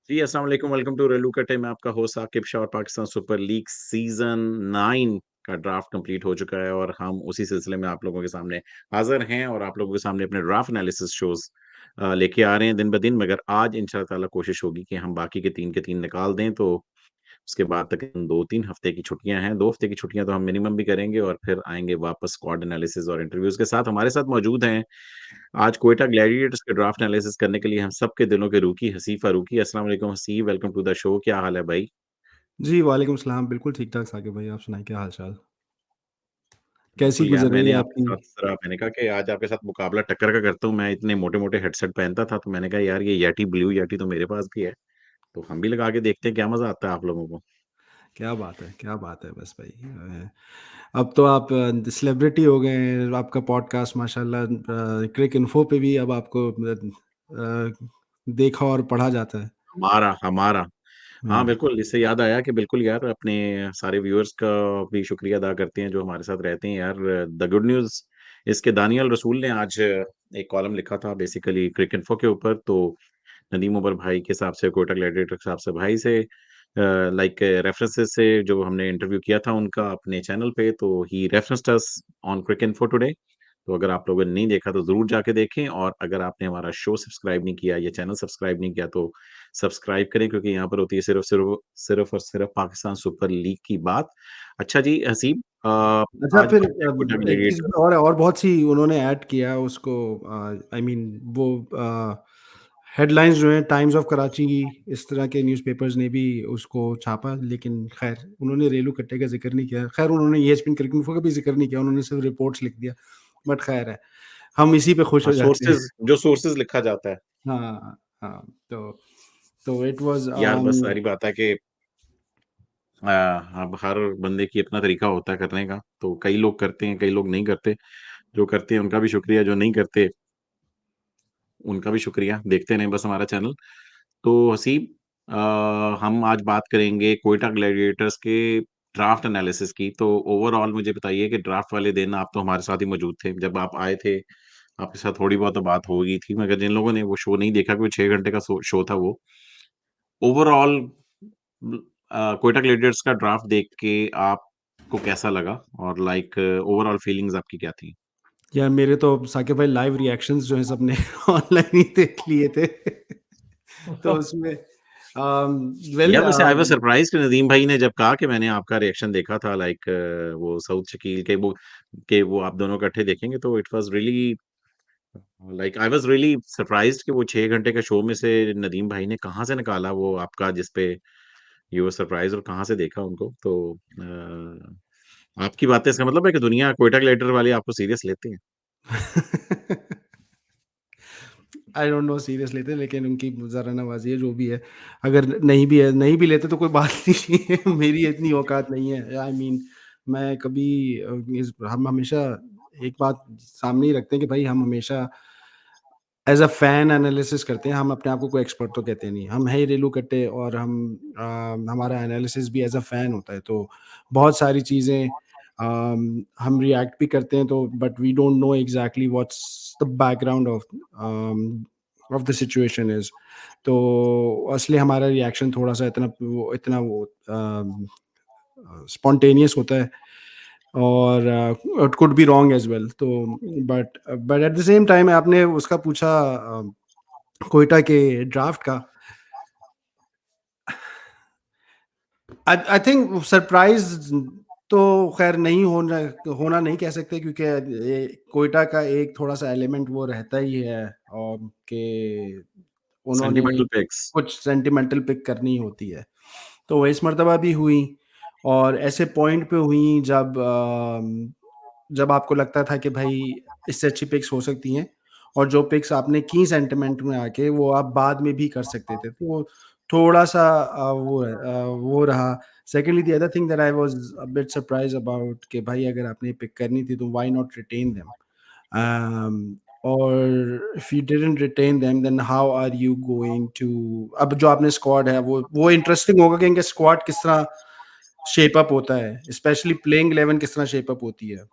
जी, अस्सलाम वालेकुम, welcome to रेलू कटे। मैं आपका होस्ट साकिब शाह और पाकिस्तान सुपर लीग सीज़न 9 का ड्राफ्ट कंप्लीट हो चुका है और हम उसी सिलसिले में आप लोगों के सामने हाज़िर हैं और आप लोगों के सामने अपने ड्राफ्ट एनालिसिस शोज़ लेके आ रहे हैं दिन-ब-दिन। मगर आज इंशाअल्लाह ताला कोशिश होगी कि हम बाकी के 3 के 3 निकाल दें, तो उसके बाद तकरीबन 2-3 हफ्ते की छुट्टियाँ हैं। 2 हफ्ते की छुट्टियाँ तो हम मिनिमम भी करेंगे और फिर आएँगे वापस स्क्वाड एनालिसिस और इंटरव्यूज़ के साथ। हमारे साथ मौजूद हैं आज क्वेटा ग्लैडिएटर्स के ड्राफ्ट एनालिसिस करने के लिए हम सबके दिलों के रूकी हसीफ़ फारूकी। अस्सलाम वालेकुम हसीफ़, वेलकम टू द शो। क्या हाल है भाई? जी, वालेकुम सलाम। बिल्कुल ठीक-ठाक साकिब भाई, आप सुनाएँ क्या हाल-चाल? कैसी बिल्कुल यार, गुज़र रही मैंने है आपके आपकी? साथ ज़रा मैंने कहा कि आज आपके साथ मुकाबला टक्कर का करता हूँ। मैं इतने मोटे-मोटे हेडसेट पहनता था, तो मैंने कहा यार ये येटी, ब्लू येटी तो मेरे पास भी है, तो हम भी लगा के देखते हैं क्या मज़ा आता है आप लोगों को। क्या बात है, क्या बात है बस भाई। अब तो आप सेलिब्रिटी हो गए हैं, आपका पॉडकास्ट माशाल्लाह क्रिक इन्फो पे भी अब आपको देखा और पढ़ा जाता है। हमारा हमारा हाँ, हुँ, बिल्कुल, इससे याद आया कि बिल्कुल यार अपने सारे व्यूअर्स का भी शुक्रिया अदा करते हैं जो हमारे साथ रहते हैं यार। द गुड न्यूज़ इसके दानियल रसूल ने आज एक कॉलम लिखा था बेसिकली क्रिक इन्फो के ऊपर, तो नदीम उमर भाई के हिसाब से, कोटा ग्लैडिएटर के हिसाब से भाई से लाइक रेफरेंसेस से जो हमने इंटरव्यू किया था उनका अपने चैनल पे, तो he referenced us on Cricinfo today. तो अगर आप लोगों ने नहीं देखा तो ज़रूर जाके देखें और अगर आपने हमारा शो सब्सक्राइब नहीं किया या चैनल सब्सक्राइब नहीं किया तो सब्सक्राइब करें क्योंकि यहाँ पर होती है सिर्फ़ और सिर्फ़ पाकिस्तान सुपर लीग की बात। अच्छा जी हसीब अच्छा आज फिर बात है कोटा एक चीज़ ग्लैडिएटर्स। और बहुत सी उन्होंने ऐड किया उसको आई मीन वो हेडलाइंस जो हैं टाइम्स ऑफ कराची इस तरह के न्यूज़पेपर्स ने भी उसको छापा लेकिन ख़ैर उन्होंने रेलू कट्टे का ज़िक्र नहीं किया। ख़ैर उन्होंने ईएसपीएन क्रिक इन्फो का भी ज़िक्र नहीं किया, उन्होंने सिर्फ़ रिपोर्ट्स लिख दिया। बट ख़ैर है, हम इसी पे खुश हाँ, हो जाते हैं। सोर्सेज़ जो सोर्सेज़ लिखा जाता है। हाँ, हाँ, तो इट वाज़ यार बस सारी बात है कि अब हर बंदे की अपना तरीका होता है करने का, तो कई लोग करते हैं, कई लोग नहीं करते। जो करते हैं उनका भी शुक्रिया, जो नहीं करते उनका भी शुक्रिया, देखते रहें बस हमारा चैनल। तो हसीब हम आज बात करेंगे क्वेटा ग्लैडिएटर्स के ड्राफ्ट एनालिसिस की। तो ओवरऑल मुझे बताइए कि ड्राफ्ट वाले दिन आप तो हमारे साथ ही मौजूद थे। जब आप आए थे, आपके साथ थोड़ी बहुत तो बात हो गई थी, मगर जिन लोगों ने वो शो नहीं देखा, क्योंकि 6 घंटे का शो था वो। ओवरऑल क्वेटा ग्लैडिएटर्स का ड्राफ्ट देख के आपको कैसा लगा? और लाइक ओवरऑल फीलिंग्स आपकी क्या थी? यार मेरे तो साकिब भाई लाइव रिएक्शंस जो हैं सबने ऑनलाइन ही देख लिए थे। तो उसमें वेल यार वैसे आई वाज़ सरप्राइज़्ड कि नदीम भाई ने जब कहा कि मैंने आपका रिएक्शन देखा था लाइक वो साउथ शकील के वो आप दोनों इकट्ठे देखेंगे, तो it was really like I was really surprised कि वो 6 घंटे के शो में से नदीम भाई ने कहाँ से निकाला वो आपका जिस पे यू वर सरप्राइज़्ड और कहाँ से देखा उनको। तो आपकी बातें इसका मतलब है कि दुनिया क्वेटा ग्लैडिएटर वाले आपको सीरियस लेते हैं। आई डोंट नो सीरियस लेते हैं लेकिन उनकी ज़रा नवाज़ी है जो भी है। अगर नहीं भी है नहीं भी लेते तो कोई बात नहीं है मेरी इतनी औकात नहीं है। आई मीन मैं कभी हम हमेशा एक बात सामने ही रखते हैं कि भाई हम हमेशा एज़ अ फैन एनालिसिस करते हैं। हम अपने आप को कोई एक्सपर्ट तो कहते नहीं। हम हैं ही रेलू कट्टे और हमारा एनालिसिस भी एज़ अ फैन होता है। तो बहुत सारी चीज़ें हम रिएक्ट भी करते हैं तो but we don't know exactly what's the background of the situation is. तो इसलिए हमारा रिएक्शन थोड़ा-सा इतना वो स्पॉन्टेनियस होता है और it could be wrong as well. तो but at the same time आपने उसका पूछा क्वेटा के ड्राफ्ट का। आई थिंक सरप्राइज़ तो ख़ैर नहीं होना होना नहीं कह सकते क्योंकि क्वेटा का एक थोड़ा-सा एलिमेंट वो रहता ही है कि उन्होंने सेंटिमेंटल पिक्स। कुछ सेंटिमेंटल पिक करनी होती है। तो वो इस मर्तबा भी हुई और ऐसे पॉइंट पे हुई जब आपको लगता था कि भाई इससे अच्छी पिक्स हो सकती हैं और जो पिक्स आपने की सेंटिमेंट में आके वो आप बाद में भी कर सकते थे। तो थोड़ा-सा वो रहा। Secondly the other thing that I was a bit surprised about कि भाई अगर आपने पिक करनी थी तो व्हाई नॉट रिटेन देम? और if you didn't retain them then how are you going to अब जो आपने स्क्वाड है वो इंटरेस्टिंग होगा कि इनका स्क्वाड किस तरह शेप अप होता है, स्पेशली प्लेइंग 11 किस तरह शेप अप होती है।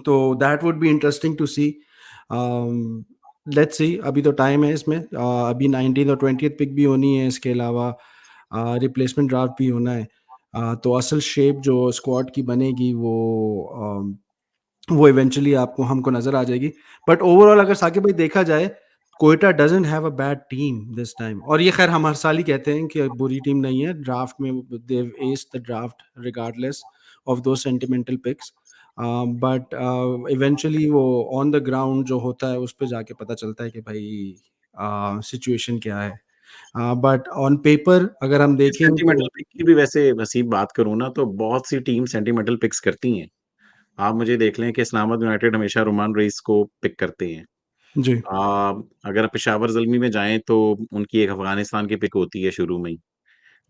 तो that would be interesting to see. Let's see, अभी तो टाइम है इसमें। अभी 19th और 20th पिक भी होनी है, इसके अलावा रिप्लेसमेंट ड्राफ्ट भी होना है। तो असल शेप जो स्क्वाड की बनेगी वो इवेंचुअली आपको हमको नजर आ जाएगी। बट ओवरऑल अगर साकिब भाई देखा जाए, Quetta doesn't have a bad team this time. और ये खैर हम हर साल ही कहते हैं कि बुरी टीम नहीं है ड्राफ्ट में, देव एस the draft regardless of those sentimental picks. But eventually वो ऑन द ग्राउंड जो होता है उस पर जाके पता चलता है कि भाई सिचुएशन क्या है। बट ऑन पेपर अगर हम देखें तो सेंटिमेंटल पिक की भी वैसे नसीब बात करूँ ना, तो बहुत सी टीम सेंटिमेंटल पिक्स करती हैं। आप मुझे देख लें कि इस्लामाबाद यूनाइटेड हमेशा रुमान रईस को पिक करते हैं। जी। अगर आप पेशावर ज़ल्मी में जाएँ तो उनकी एक अफ़गानिस्तान की पिक होती है शुरू में ही।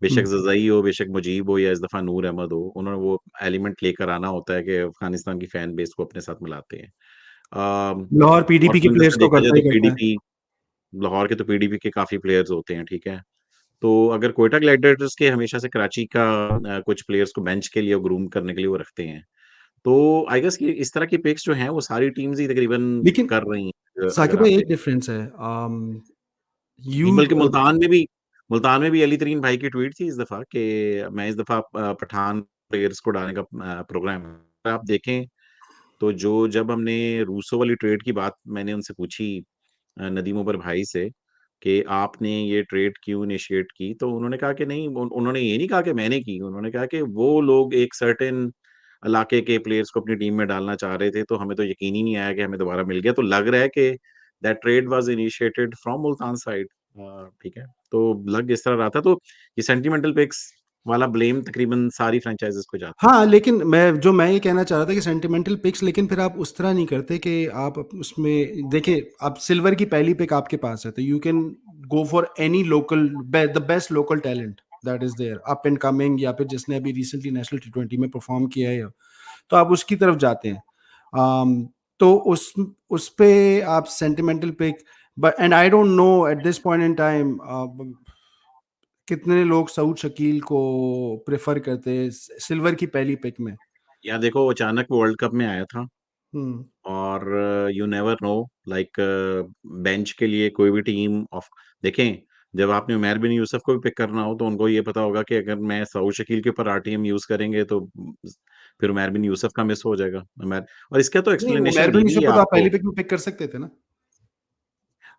बेशक हम्म। ज़ज़ाई हो, बेशक मुजीब हो या इस दफ़ा नूर अहमद हो, उन्होंने वो एलिमेंट लेकर आना होता है कि अफ़गानिस्तान की फ़ैन बेस को अपने साथ मिलाते हैं। लाहौर और पीडीपी के अंदर प्लेयर्स से को देखा जाए करता तो ही करता है। पीडीपी लाहौर के तो पीडीपी के काफ़ी प्लेयर्स होते हैं, ठीक है? तो अगर क्वेटा ग्लैडिएटर्स के हमेशा से कराची का कुछ प्लेयर्स को बेंच के लिए और ग्रूम करने के लिए वो रखते हैं। तो आई गेस कि इस तरह की पिक्स जो हैं वो सारी टीम्स ही तकरीबन लेकिन कर रही हैं, अगर साकिब आप भाई एक देखें। डिफरेंस है। यू बल्कि मुल्तान में भी अली तरीन भाई की ट्वीट थी इस दफ़ा कि मैं इस दफ़ा पठान प्लेयर्स को डालने का प्रोग्राम है। अगर आप देखें तो जब हमने रूसो वाली ट्रेड की बात मैंने उनसे पूछी नदीम उमर भाई से कि आपने ये ट्रेड क्यों इनिशिएट की, तो उन्होंने कहा कि नहीं, उन्होंने ये नहीं कहा कि मैंने की, उन्होंने कहा कि वो लोग एक सर्टेन इलाके के प्लेयर्स को अपनी टीम में डालना चाह रहे थे, तो हमें तो यकीन ही नहीं आया कि हमें दोबारा मिल गया। तो लग रहा है कि that trade was initiated from Multan side. ठीक है, तो लग इस तरह रहा था, तो ये सेंटिमेंटल पिक्स वाला ब्लेम तकरीबन सारी फ्रैंचाइज़ीज़ को जाता है। हाँ, लेकिन मैं ये कहना चाह रहा था कि सेंटिमेंटल पिक्स, लेकिन फिर आप उस तरह नहीं करते कि आप उसमें देखिए, आप सिल्वर की पहली पिक आपके पास है तो you can go for any local, the best local talent that is there up and coming, या फिर जिसने अभी रिसेंटली नेशनल टी20 में परफॉर्म किया है, तो आप उसकी तरफ जाते हैं। तो उस पे आप sentimental pick, but and I don't know at this point in time कितने लोग सऊद शकील को प्रेफर करते हैं सिल्वर की पहली पिक में। या देखो अचानक वो वर्ल्ड कप में आया था हम्म। और you never know, like bench के लिए कोई भी टीम ऑफ देखें, जब आपने उमर बिन यूसुफ को भी पिक करना हो तो उनको ये पता होगा कि अगर मैं सऊद शकील के ऊपर आरटीएम यूज करेंगे तो फिर उमर बिन यूसुफ का मिस हो जाएगा उमर। और इसका तो नहीं, एक्सप्लेनेशन उमर दी बिन भी यूसुफ है को तो आप आपको। पहली पिक में पिक कर सकते थे ना।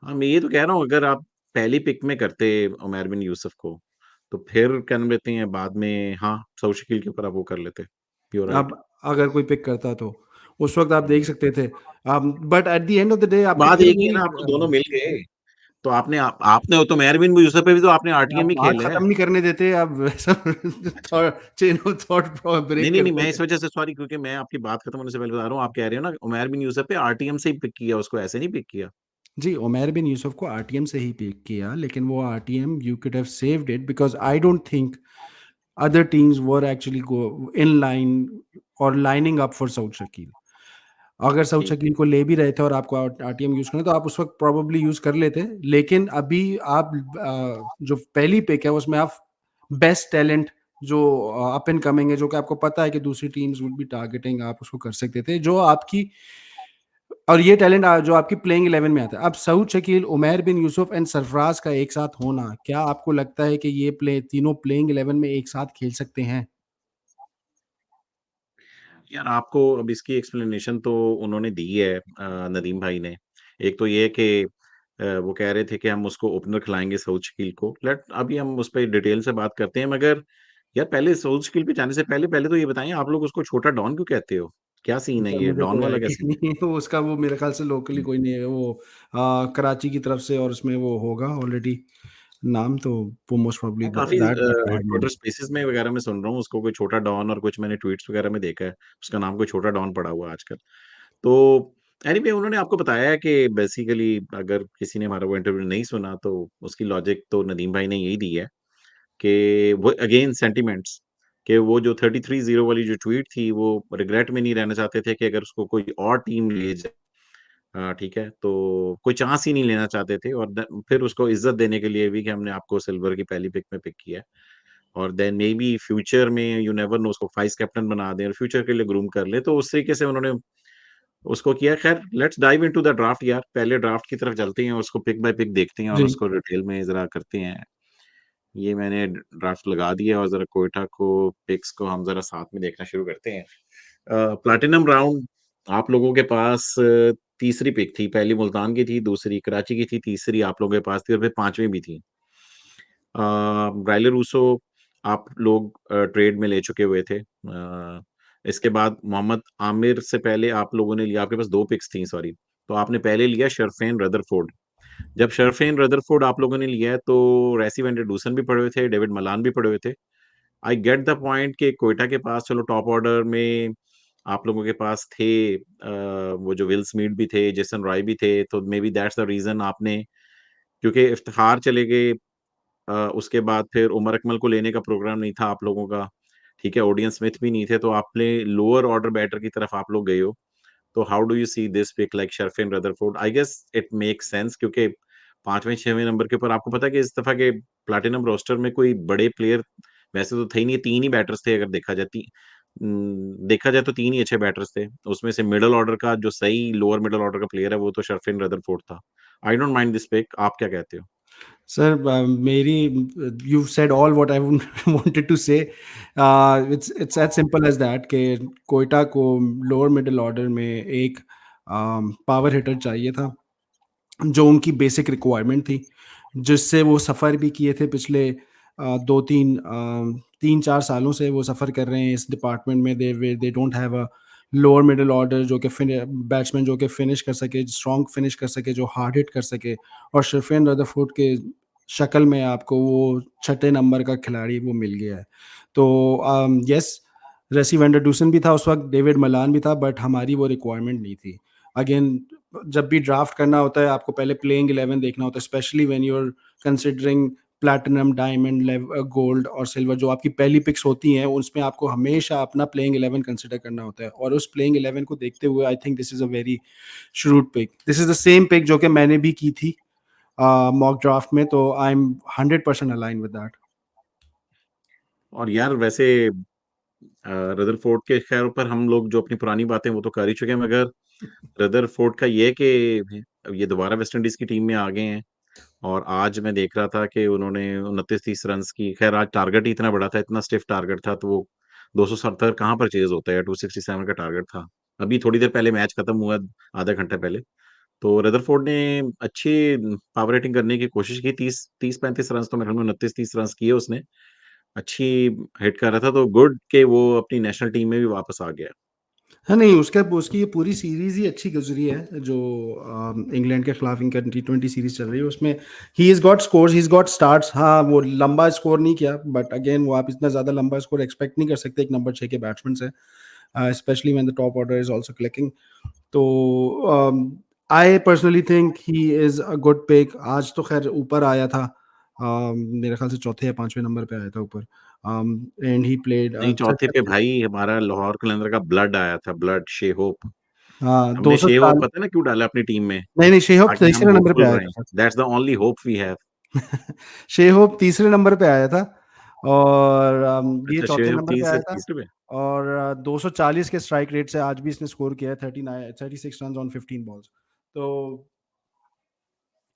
हाँ, मैं ये तो कह रहा हूँ, अगर आप पहली पिक में करते उमर बिन यूसुफ को तो फिर क्या नाम लेते हैं बाद में, हाँ, सऊद शकील के ऊपर आप वो कर लेते। You right. अब अगर कोई पिक करता तो उस वक्त आप देख सकते थे। But at the end of the day आपको बात फिर एक ही है वही ना, आपको दोनों मिल गए। तो आपने तो मेहर बिन यूसुफ पे भी तो आपने आप आरटीएम ही बात खेला है। खत्म नहीं करने देते आप वैसा अच्छा। चेन ऑफ थॉट नहीं, ब्रेक नहीं, नहीं, करते मैं इस थे। वजह से सॉरी, क्योंकि मैं आपकी बात खत्म होने से पहले बता रहा हूँ, आप कह रहे हो ना उमर बिन यूसुफ पे आरटीएम से ही पिक किया उसको, ऐसे नहीं पिक किया। जी, उमर बिन यूसुफ को आरटीएम से ही पिक किया, लेकिन वो RTM you could have saved it because I don't think other teams were actually go in line और lining up for Saud Shakeel. अगर साउथ ठीक है। शकील को ले भी रहे थे और आपको आरटीएम यूज़ करना है, तो आप उस वक़्त प्रोबेबली यूज़ कर लेते। लेकिन अभी आप जो पहली पिक है उसमें आप बेस्ट टैलेंट जो अप एंड कमिंग है, जो कि आपको पता है कि दूसरी टीम्स वुड बी टारगेटिंग, आप उसको कर सकते थे। जो आपकी और ये टैलेंट जो आपकी प्लेइंग 11 में आता है। अब सऊद शकील, उमर बिन यूसुफ एंड सरफराज का एक साथ होना, क्या आपको लगता है कि ये प्ले तीनों प्लेइंग 11 में एक साथ खेल सकते हैं? यार आपको अब इसकी एक्सप्लेनेशन तो उन्होंने दी है, नदीम भाई ने। एक तो ये है कि वो कह रहे थे कि हम उसको ओपनर खिलाएँगे सऊद शकील को। अभी हम उस पे डिटेल से बात करते हैं, मगर यार पहले सऊद शकील पे जाने से पहले पहले तो ये बताएँ, आप लोग उसको छोटा डॉन क्यों कहते हो? क्या सीन है सर ये? मुझे डॉन कोई वाला क्या आइडिया सीन है? नहीं है, वो उसका वो मेरे ख़्याल से लोकली कोई नहीं है, वो कराची की तरफ से और उसमें वो होगा ऑलरेडी नाम, तो वो मोस्ट प्रोबेबली मैं काफ़ी that much I have no Twitter idea. Spaces में वगैरह में सुन रहा हूँ उसको कोई छोटा डॉन, और कुछ मैंने ट्वीट्स वगैरह में देखा है, उसका नाम कोई छोटा डॉन पड़ा हुआ है आजकल। तो एनीवे उन्होंने आपको बताया है कि बेसिकली अगर किसी ने हमारा वो इंटरव्यू नहीं सुना तो उसकी लॉजिक तो नदीम भाई ने यही दी है कि वो अगेन सेंटिमेंट्स, कि वो जो 33-0 वाली जो ट्वीट थी वो रिग्रेट में नहीं रहना चाहते थे कि अगर उसको कोई और टीम ले जाए, ठीक है? तो कोई चांस ही नहीं लेना चाहते थे, और फिर उसको इज़्ज़त देने के लिए भी कि हमने आपको सिल्वर की पहली पिक में पिक किया है। और देन मे बी फ्यूचर में यू नेवर नो, उसको वाइस कैप्टन बना दें और फ्यूचर के लिए ग्रूम कर लें। तो उस तरीके से उन्होंने उसको किया। खैर let's dive into the draft यार, पहले ड्राफ्ट की तरफ चलते हैं, उसको पिक बाय पिक देखते हैं और जी। उसको डिटेल में ज़रा करते हैं। ये मैंने ड्राफ्ट लगा दिया और ज़रा क्वेटा को पिक्स को हम ज़रा साथ में देखना शुरू करते हैं। प्लैटिनम राउंड आप लोगों के पास तीसरी पिक थी, पहली मुल्तान की थी, दूसरी कराची की थी, तीसरी आप लोगों के पास थी और फिर पांचवी भी थी। ब्राइलर रूसो आप लोग ट्रेड में ले चुके हुए थे। इसके बाद मोहम्मद आमिर से पहले आप लोगों ने लिया, आपके पास 2 पिक्स थी सॉरी, तो आपने पहले लिया शरफ़ेन रदरफोर्ड। जब शरफ़ेन रदरफोर्ड आप लोगों ने लिया है तो रेसी वैन der डूसन भी पड़े हुए थे, डेविड मलान भी पड़े हुए थे। आई गेट द पॉइंट कि क्वेटा के पास चलो टॉप ऑर्डर में आप लोगों के पास थे वो जो विल स्मिथ भी थे, जेसन रॉय भी थे, तो may be that's the reason आपने, क्योंकि इफ्तिखार चले गए उसके बाद फिर उमर अकमल को लेने का प्रोग्राम नहीं था आप लोगों का, ठीक है, ओडियन स्मिथ भी नहीं थे, तो आपने लोअर ऑर्डर बैटर की तरफ आप लोग गए हो। तो how do you see this pick like Sherfane Rutherford? I guess it makes sense क्योंकि 5वें 6वें नंबर के ऊपर आपको पता है कि इस दफ़ा के प्लैटिनम रोस्टर में कोई बड़े प्लेयर वैसे तो थे ही नहीं, 3 ही बैटर्स थे, अगर देखा जाए तो 3 ही अच्छे बैटर्स थे। उसमें से मिडल ऑर्डर का जो सही लोअर मिडल ऑर्डर का प्लेयर है वो तो शरफिन रदरफोर्ड था। I don't mind this pick, आप क्या कहते हो? सर मेरी you said all what I wanted to say. It's as simple as that कि क्वेटा को लोअर मिडल ऑर्डर में एक पावर हिटर चाहिए था, जो उनकी बेसिक रिक्वायरमेंट थी, जिससे वो सफ़र भी किए थे पिछले 2-3 3-4 सालों से वो सफ़र कर रहे हैं इस डिपार्टमेंट में। They don't have a lower middle order जो कि बैट्समैन जो कि फिनिश कर सके, स्ट्रॉन्ग फिनिश कर सके, जो हार्ड हिट कर सके, और शर्फ़ेन रदरफोर्ड के शक्ल में आपको वो छठे नंबर का खिलाड़ी वो मिल गया है। तो येस, रेसी वैन डर डूसन भी था उस वक़्त, डेविड मलान भी था, बट हमारी वो रिक्वायरमेंट नहीं थी। अगेन, जब भी ड्राफ्ट करना होता है आपको पहले प्लेइंग 11 देखना होता है, specially when you are considering platinum, diamond, gold और सिल्वर, जो आपकी पहली पिक्स होती हैं, उसमें आपको हमेशा अपना प्लेइंग 11 कंसीडर करना होता है, और उस प्लेइंग 11 को देखते हुए I think this is a very shrewd pick. This is the same pick जो कि मैंने भी की थी मॉक ड्राफ्ट में, तो I M 100% align with that. और यार वैसे रदरफोर्ड के खैर ऊपर हम लोग जो अपनी पुरानी बातें वो तो कर ही चुके हैं, मगर रदरफोर्ड का ये है कि अब ये दोबारा वेस्ट इंडीज की टीम में आ गए हैं और आज मैं देख रहा था कि उन्होंने 29-30 रन्स की, खैर आज टारगेट ही इतना बड़ा था, इतना स्टिफ टारगेट था, तो वो 270 कहाँ पर चेज़ होता है, 267 का टारगेट था। अभी थोड़ी देर पहले मैच खत्म हुआ, आधा घंटा पहले। तो रदरफोर्ड ने अच्छी पावर रेटिंग करने की कोशिश की, 30-35 रन्स तो मेरे ख्याल में 29-30 रन्स किए उसने। अच्छी हिट कर रहा था, तो गुड कि वो अपनी नेशनल टीम में भी वापस आ गया। हाँ, नहीं, उसका उसकी ये पूरी सीरीज़ ही अच्छी गुज़री है, जो इंग्लैंड के खिलाफ इनका टी20 सीरीज़ चल रही है, उसमें he is got scores, he is got starts. हाँ, वो लंबा स्कोर नहीं किया, बट अगेन वो आप इतना ज़्यादा लंबा स्कोर एक्सपेक्ट नहीं कर सकते एक नंबर 6 के बैट्समैन से, specially when the top order is also clicking. तो I personally think he is a good pick. आज तो ख़ैर ऊपर आया था, मेरे ख़्याल से चौथे या 5वें नंबर पे आया था ऊपर, एंड ही प्लेड नहीं, चौथे पे भाई हमारा लाहौर कलंदर का ब्लड आया था, ब्लड शे होप। हाँ, हमने शे होप 240। पता है ना क्यों डाला अपनी टीम में? नहीं, नहीं, शेहोप ताकि हम तीसरे नंबर पे होपफुल आया रहें। था that's the only hope we have. Sir. Shai Hope तीसरे नंबर पे आया था, और ये अच्छा, शे चौथे होप नंबर पे तीसरे आया था, तीसरे पे? और 240 के स्ट्राइक रेट से आज भी इसने स्कोर किया है, 39 36 रन्स ऑन 15 बॉल्स। तो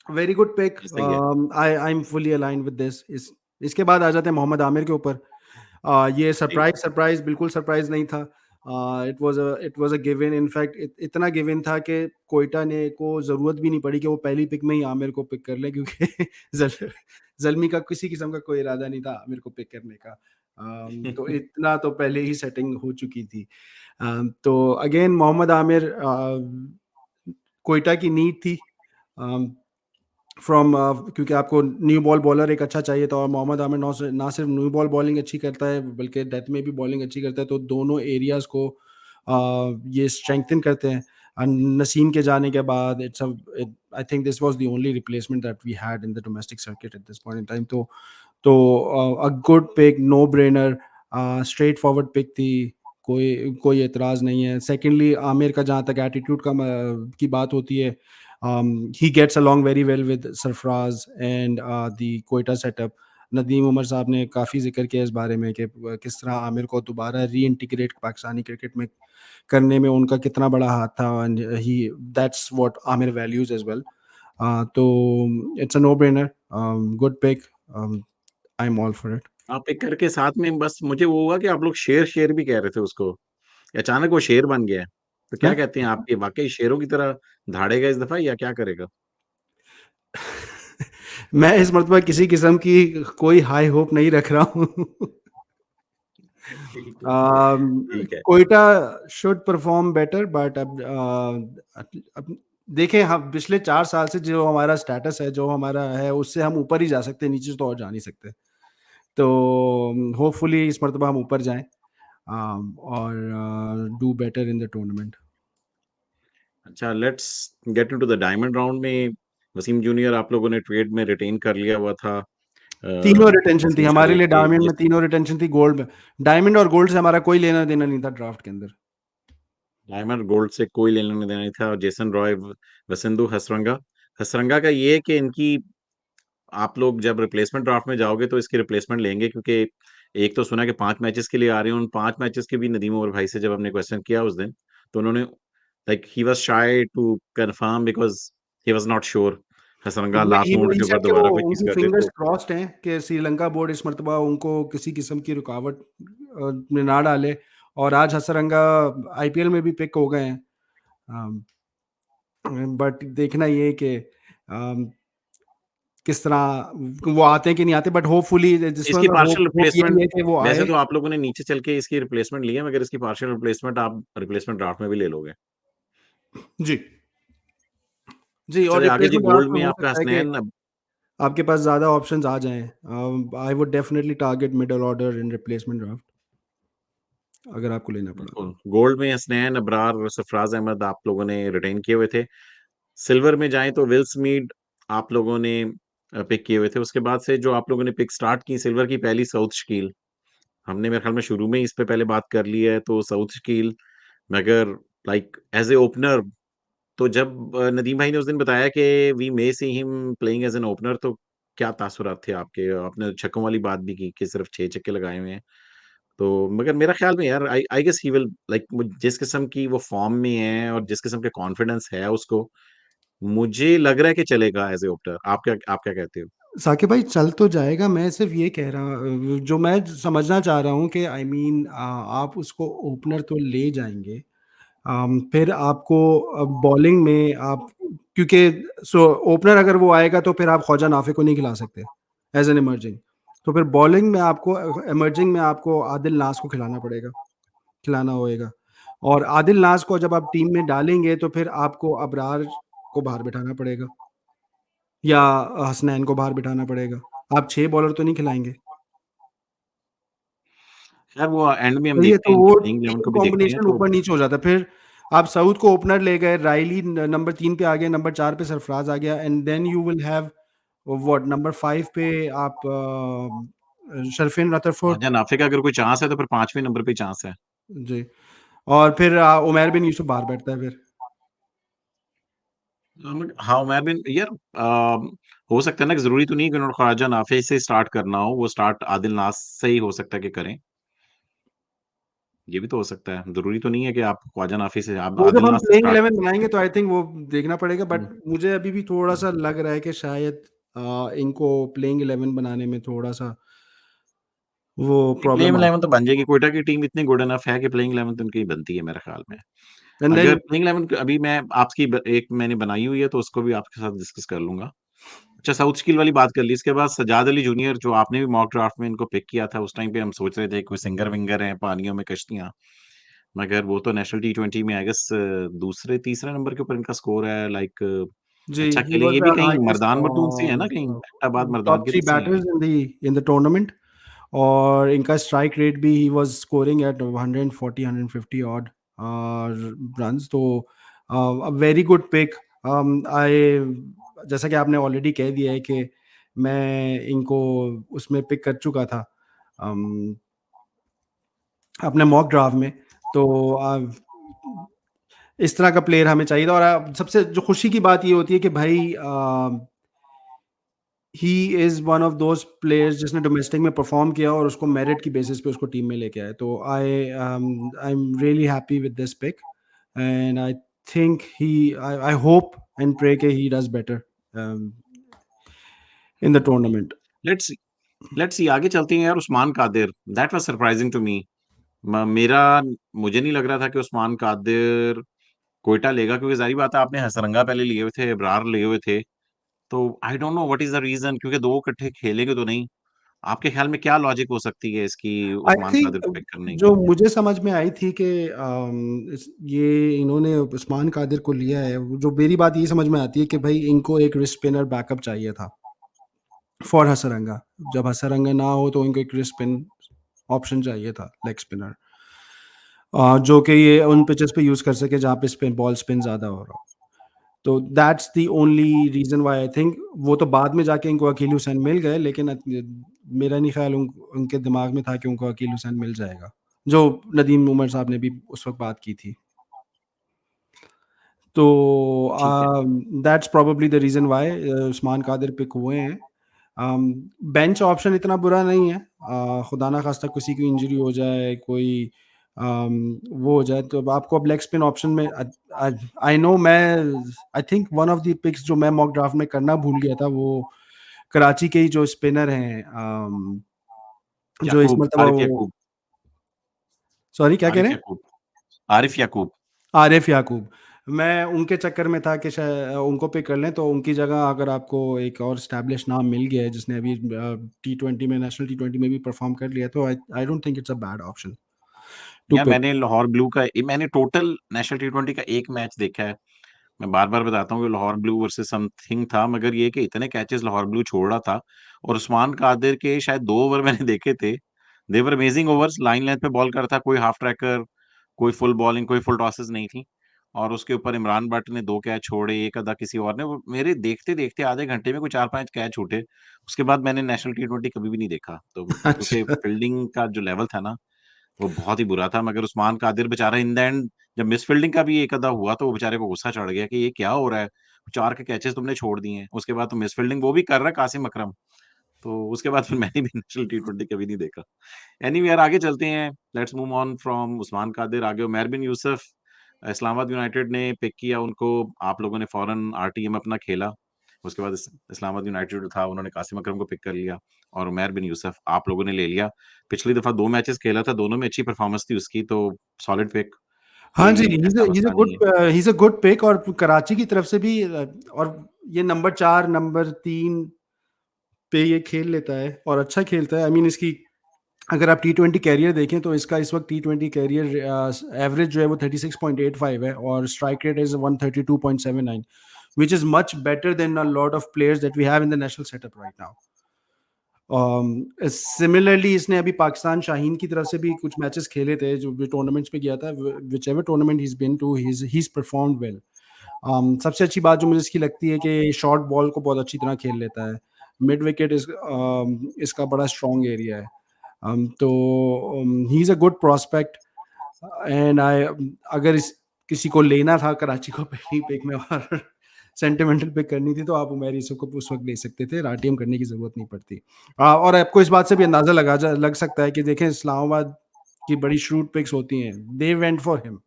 वेरी गुड पिक। ये सही है। I am fully aligned with this. इसके बाद आ जाते हैं मोहम्मद आमिर के ऊपर। ये नहीं, सरप्राइज़ बिल्कुल सरप्राइज़ नहीं था। It was a given, in fact इतना गिवन था कि कोयटा ने को ज़रूरत भी नहीं पड़ी कि वो पहली पिक में ही आमिर को पिक कर लें, क्योंकि ज़ल ज़ल्मी का किसी किस्म का कोई इरादा नहीं था आमिर को पिक करने का। तो इतना तो पहले ही सेटिंग हो चुकी थी। तो अगेन मोहम्मद आमिर कोयटा की नीड थी। अम क्योंकि आपको न्यू बॉल बॉलर एक अच्छा चाहिए था, और मोहम्मद आमिर ना सिर्फ न्यू बॉल बॉलिंग अच्छी करता है, बल्कि डेथ में भी बॉलिंग अच्छी करता है, तो दोनों एरियाज़ को ये स्ट्रेंथन करते हैं। नसीम के जाने के बाद I think this was the only replacement that we had in the domestic circuit at this point in time. तो a good pick, no brainer, straight forward pick थी, कोई कोई एतराज़ नहीं है। सेकंडली आमिर का जहाँ तक एटीट्यूड की बात होती है, he gets along very well with Sarfraz and the Quetta setup. Nadeem Umar साहब ने काफ़ी ज़िक्र किया इस बारे में कि किस तरह आमिर को दोबारा रीइंटीग्रेट पाकिस्तानी क्रिकेट में करने में उनका कितना बड़ा हाथ था, and he that's what Amir values as well. तो it's a no brainer, good pick, I am all for it. आप एक करके साथ में बस मुझे वो हुआ कि आप लोग शेर-शेर भी कह रहे थे उसको। अचानक वो शेर बन गया है। तो क्या क्या? कहते हैं आप ये वाक़ई शेरों की तरह धाड़ेगा इस दफ़ा या क्या करेगा? मैं इस मर्तबा किसी किस्म की कोई हाई होप नहीं रख रहा हूँ। ठीक है, ठीक है। Quetta should perform better, but अब देखें, हम पिछले 4 साल से जो हमारा स्टेटस है, जो हमारा है, उससे हम ऊपर ही जा सकते हैं, नीचे तो और जा नहीं सकते। तो होपफुली इस मर्तबा हम ऊपर जाएँ, और do better in the tournament. अच्छा let's get into the diamond round में वसीम जूनियर आप लोगों ने ट्रेड में रिटेन कर लिया हुआ था तीनों रिटेंशन थी हसन हमारे शारिक लिए, के डायमंड में जिस तीनों रिटेंशन थी, गोल्ड में। डायमंड और गोल्ड से हमारा कोई लेना-देना नहीं था ड्राफ्ट के अंदर। डायमंड गोल्ड से कोई लेना-देना नहीं था और जेसन रॉय, वसिंदु हसरंगा। हसरंगा का ये है कि इनकी आप लोग जब रिप्लेसमेंट ड्राफ्ट में जाओगे तो इसकी रिप्लेसमेंट लेंगे क्योंकि एक तो सुना कि 5 मैचेस के लिए आ रहे हैं, उन 5 मैचेस के भी नदीम उमर भाई से जब हमने क्वेश्चन किया उस दिन, तो उन्होंने like he was shy to confirm because he was not sure Hasaranga last वही मोमेंट वही के सेड ऊपर कि वो दोबारा कोई चीज़ उनकी करते फिंगर्स तो क्रॉस्ड हैं कि श्रीलंका बोर्ड इस मर्तबा उनको किसी किस्म की रुकावट में ना डाले, और आज हसरंगा आईपीएल में भी पिक हो गए हैं। बट देखना ये है कि किस तरह वो आते हैं कि नहीं आते, बट होपफुली दिस इसकी one hope partial hope replacement यही है कि वो वैसे आए। तो आप लोगों ने नीचे चल के इसकी रिप्लेसमेंट ली है मगर इसकी पार्शियल रिप्लेसमेंट आप रिप्लेसमेंट ड्राफ्ट में भी ले लोगे। जी, जी, और चलिए आगे जी रिप्लेसमेंट ड्राफ्ट गोल्ड में में हो आपका सकता है कि हसनैन आपके पास ज़्यादा ऑप्शंस आ जाएँ। I would definitely target middle order in replacement draft, अगर आपको लेना पड़ा तो। बिल्कुल, गोल्ड में हसनैन, अबरार और सरफराज अहमद आप लोगों ने रिटेन किए हुए थे। सिल्वर में जाएँ तो विल स्मीड आप लोगों ने पिक किए हुए थे। उसके बाद से जो आप लोगों ने पिक स्टार्ट की सिल्वर की पहली साउथ शकील, हमने मेरे ख़्याल में शुरू में ही इस पे पहले बात कर ली है, तो साउथ शकील मगर लाइक एज़ ए ओपनर तो जब नदीम भाई ने उस दिन बताया कि we may see him playing as an opener तो क्या तासुरात थे आपके? आपने छक्कों वाली बात भी की कि सिर्फ़ 6 छक्के लगाए हुए हैं। तो मगर मेरा ख़्याल में यार I I guess he will like मु जिस किस्म की वो फ़ॉर्म में है और जिस किस्म के कॉन्फिडेंस है उसको, मुझे लग रहा है कि चलेगा एज़ ए ओपनर। आप क्या कहते हो? साकिब भाई, चल तो जाएगा, मैं सिर्फ़ ये कह रहा, जो मैं समझना चाह रहा हूँ कि आई मीन आप उसको ओपनर तो ले जाएँगे, फिर आपको बॉलिंग में आप, क्योंकि ओपनर अगर वो आएगा तो फिर आप ख्वाजा नाफे को नहीं खिला सकते एज एन इमर्जिंग। तो फिर बॉलिंग में आपको इमर्जिंग में आपको आदिल नाज को खिलाना होएगा, और आदिल नाज को जब आप टीम में डालेंगे तो फिर आपको अबरार को बाहर बिठाना पड़ेगा, या हसनैन को बाहर बिठाना पड़ेगा। आप 6 बॉलर तो नहीं खिलाएंगे। खैर वो एंड में हम सही है, देखते तो हैं इनकी वो प्लेइंग इलेवन टीम को भी देखते हैं कॉम्बिनेशन तो ऊपर-नीचे हो जाता है। फिर आप साउथ को ओपनर ले गए, रायली नंबर 3 पे आ गया, नंबर 4 पे सरफराज आ गया, and then you will have what, number 5 पे आप शरफीन रदरफोर्ड। ख्वाजा नाफे का अगर कोई चांस है तो फिर 5वें नंबर पे चांस है। जी, और फिर उमैर बिन यूसुफ बाहर बैठता है फिर। हाँ, उमर बिन यार हो सकता है ना कि ज़रूरी तो नहीं है कि उन्होंने ख्वाजा नाफे से स्टार्ट करना हो, वो स्टार्ट आदिल नाज से ही हो सकता है कि करें। ये भी तो हो सकता है। ज़रूरी तो नहीं है कि आप ख्वाजा नाफी से आप वो जब आदिल हम नाज से प्लेइंग स्टार्ट 11 बनाएँगे तो आई थिंक वो देखना पड़ेगा, हुँ, बट मुझे अभी भी हुँ। थोड़ा-सा लग रहा है कि शायद इनको प्लेइंग 11 बनाने में थोड़ा-सा वो नहीं, प्लेइंग प्रॉब्लम आ 11 तो बन जाएगी। क्वेटा की टीम इतनी गुड इनफ है कि प्लेइंग 11 तो उनकी बनती है मेरे ख्याल में। एंड अगर देन प्लेइंग 11 अभी मैं आपकी एक मैंने बनाई हुई है तो उसको भी आपके साथ डिस्कस कर लूँगा। अच्छा साउथ स्किल वाली बात कर ली, इसके बाद सज्जाद अली जूनियर जो आपने भी मॉक ड्राफ्ट में इनको पिक किया था, उस टाइम पे हम सोच रहे थे कोई सिंगर-विंगर हैं, पानियों में कश्तियाँ। मगर वो तो नेशनल टी20 में आई गेस दूसरे तीसरे नंबर के ऊपर इनका स्कोर है लाइक जी, अच्छा he खेले was ये भी the कहीं highest मर्दान मरदून से है ना कहीं एबटाबाद मर्दान top 3 किधर से हैं ये? बैटर्स इन द टूर्नामेंट, और इनका स्ट्राइक रेट भी he was scoring at 140 150 odd runs, तो अ वेरी गुड पिक। आई, जैसा कि आपने ऑलरेडी कह दिया है कि मैं इनको उसमें पिक कर चुका था, अम, अपने मॉक ड्राफ्ट में, तो इस तरह का प्लेयर हमें चाहिए था, और सबसे जो खुशी की बात ये होती है कि भाई he is one of those players जिसने डोमेस्टिक में परफ़ॉर्म किया और उसको मेरिट की बेसिस पे उसको टीम में लेके आए। तो I am really happy with this pick and I think I hope and pray कि he does better um, in the tournament. Let's let's see आगे चलते हैं यार। Usman Qadir, that was surprising to me. म मेरा मुझे नहीं लग रहा था कि उस्मान कादिर क्वेटा लेगा, क्योंकि ज़ाहिर बात है आपने हसरंगा पहले लिए हुए थे, अबरार लिए हुए थे। तो आई don't know what is the reason, क्योंकि 2 इकट्ठे खेलेंगे तो नहीं। आपके ख्याल में क्या लॉजिक हो सकती है इसकी आई उस्मान थिंक कादिर को पिक करने जो की? मुझे समझ में आई थी कि ये इन्होंने उस्मान कादिर को लिया है, जो मेरी बात ये समझ में आती है कि भाई इनको एक रिस्ट स्पिनर बैकअप चाहिए था फॉर हसरंगा। जब हसरंगा ना हो तो इनको एक रिस्ट स्पिन ऑप्शन चाहिए था, लेग स्पिनर, जो कि ये उन पिचेस पे यूज़ कर सके जहाँ पे स्पिन बॉल स्पिन ज़्यादा हो रहा हो। तो that's the only reason why I think वो तो बाद में जाके इनको अकील हुसैन मिल गए, लेकिन मेरा नहीं ख़्याल उनके दिमाग में था कि उनको अकील हुसैन मिल जाएगा, जो नदीम उमर साहब ने भी उस वक़्त बात की थी। तो ठीक है। That's probably the reason why Usman Qadir pick हुए हैं। बेंच ऑप्शन इतना बुरा नहीं है। खुदा ना ख़ास्ता किसी की इंजरी हो जाए, कोई वो हो जाए, तो अब आपको अब लेग स्पिन ऑप्शन में आई नो मैं I think one of the picks जो मैं मॉक ड्राफ्ट में करना भूल गया था, वो कराची के ही जो स्पिनर हैं, जो इस याकूब, मर्तबा आरिफ वो याकूब, सॉरी क्या कह रहे आरिफ हैं? याकूब, आरिफ याकूब। आरिफ याकूब। मैं उनके चक्कर में था कि उनको पिक कर लें, तो उनकी जगह अगर आपको एक और एस्टैब्लिश नाम मिल गया है जिसने अभी टी20 में, नेशनल टी20 में भी परफ़ॉर्म कर लिया, तो I I don't think it's a bad option to यार पिक। मैंने लाहौर ब्लू का मैंने टोटल नेशनल टी20 का 1 मैच देखा है। मैं बार-बार बताता हूँ कि लाहौर ब्लू वर्सेस समथिंग था, मगर ये कि इतने कैचेज़ लाहौर ब्लू छोड़ रहा था, और उस्मान कादिर के शायद 2 ओवर मैंने देखे थे। They were amazing overs, line length पे बॉल करता, कोई हाफ ट्रैकर, कोई फुल बॉलिंग, कोई फुल टॉसेस नहीं थी। और उसके ऊपर इमरान भट्ट ने 2 कैच छोड़े, एक आधा किसी और ने। वो मेरे देखते-देखते आधे घंटे में कोई 4-5 कैच छूटे। उसके बाद मैंने नेशनल टी20 कभी भी नहीं देखा। तो क्योंकि अच्छा। फील्डिंग का जो लेवल था ना, वो बहुत ही बुरा था। मगर उस्मान कादिर बेचारा इन द एंड, जब मिस फील्डिंग का भी एक आधा हुआ, तो वो बेचारे को गुस्सा चढ़ गया कि ये क्या हो रहा है? 4 के कैचेज़ तुमने छोड़ दिए हैं। उसके बाद तो मिस फील्डिंग वो भी कर रहा है कासिम अकरम। तो उसके बाद फिर मैंने भी नेशनल टी20 कभी नहीं देखा। एनीवे यार, आगे चलते हैं। Let's move on from Usman Qadir. आगे उमर बिन यूसुफ, इस्लामाबाद यूनाइटेड ने पिक किया उनको। आप लोगों ने फौरन आरटीएम अपना खेला। उसके बाद इस्लामाबाद यूनाइटेड जो था, उन्होंने कासिम अकरम को पिक कर लिया, और उमर बिन यूसुफ आप लोगों ने ले लिया। पिछली दफा 2 मैचेस खेला था, दोनों में अच्छी परफॉर्मेंस थी उसकी, तो सॉलिड पिक, हाँ जी, कोई ऐसा मसला नहीं है। He is a good pick, और कराची की तरफ से भी और ये नंबर 4, नंबर 3 पे ये खेल लेता है और अच्छा खेलता है। आई मीन इसकी अगर आप टी20 कैरियर देखें तो इसका इस वक़्त टी20 कैरियर एवरेज जो है वो 36.85 है और strike rate is 132.79, which is much better than a lot of players that we have in the national setup right now. Similarly इसने अभी पाकिस्तान शाहीन की तरफ से भी कुछ मैचेस खेले थे, जो भी टूर्नामेंट्स पे गया था, whichever tournament he is been to, he is performed well. सबसे अच्छी बात जो मुझे इसकी लगती है कि शॉर्ट बॉल को बहुत अच्छी तरह खेल लेता है। मिड विकेट इसका बड़ा स्ट्रॉन्ग एरिया है। तो ही is a good prospect and अगर इस किसी को लेना था कराची को पहली पिक में और सेंटिमेंटल पिक करनी थी, तो आप उमर यूसुफ को उस वक़्त ले सकते थे, आरटीएम करने की ज़रूरत नहीं पड़ती। और आपको इस बात से भी अंदाज़ा लग सकता है कि देखें इस्लामाबाद की बड़ी श्रूड पिक्स होती हैं, दे वेंट फॉर हिम,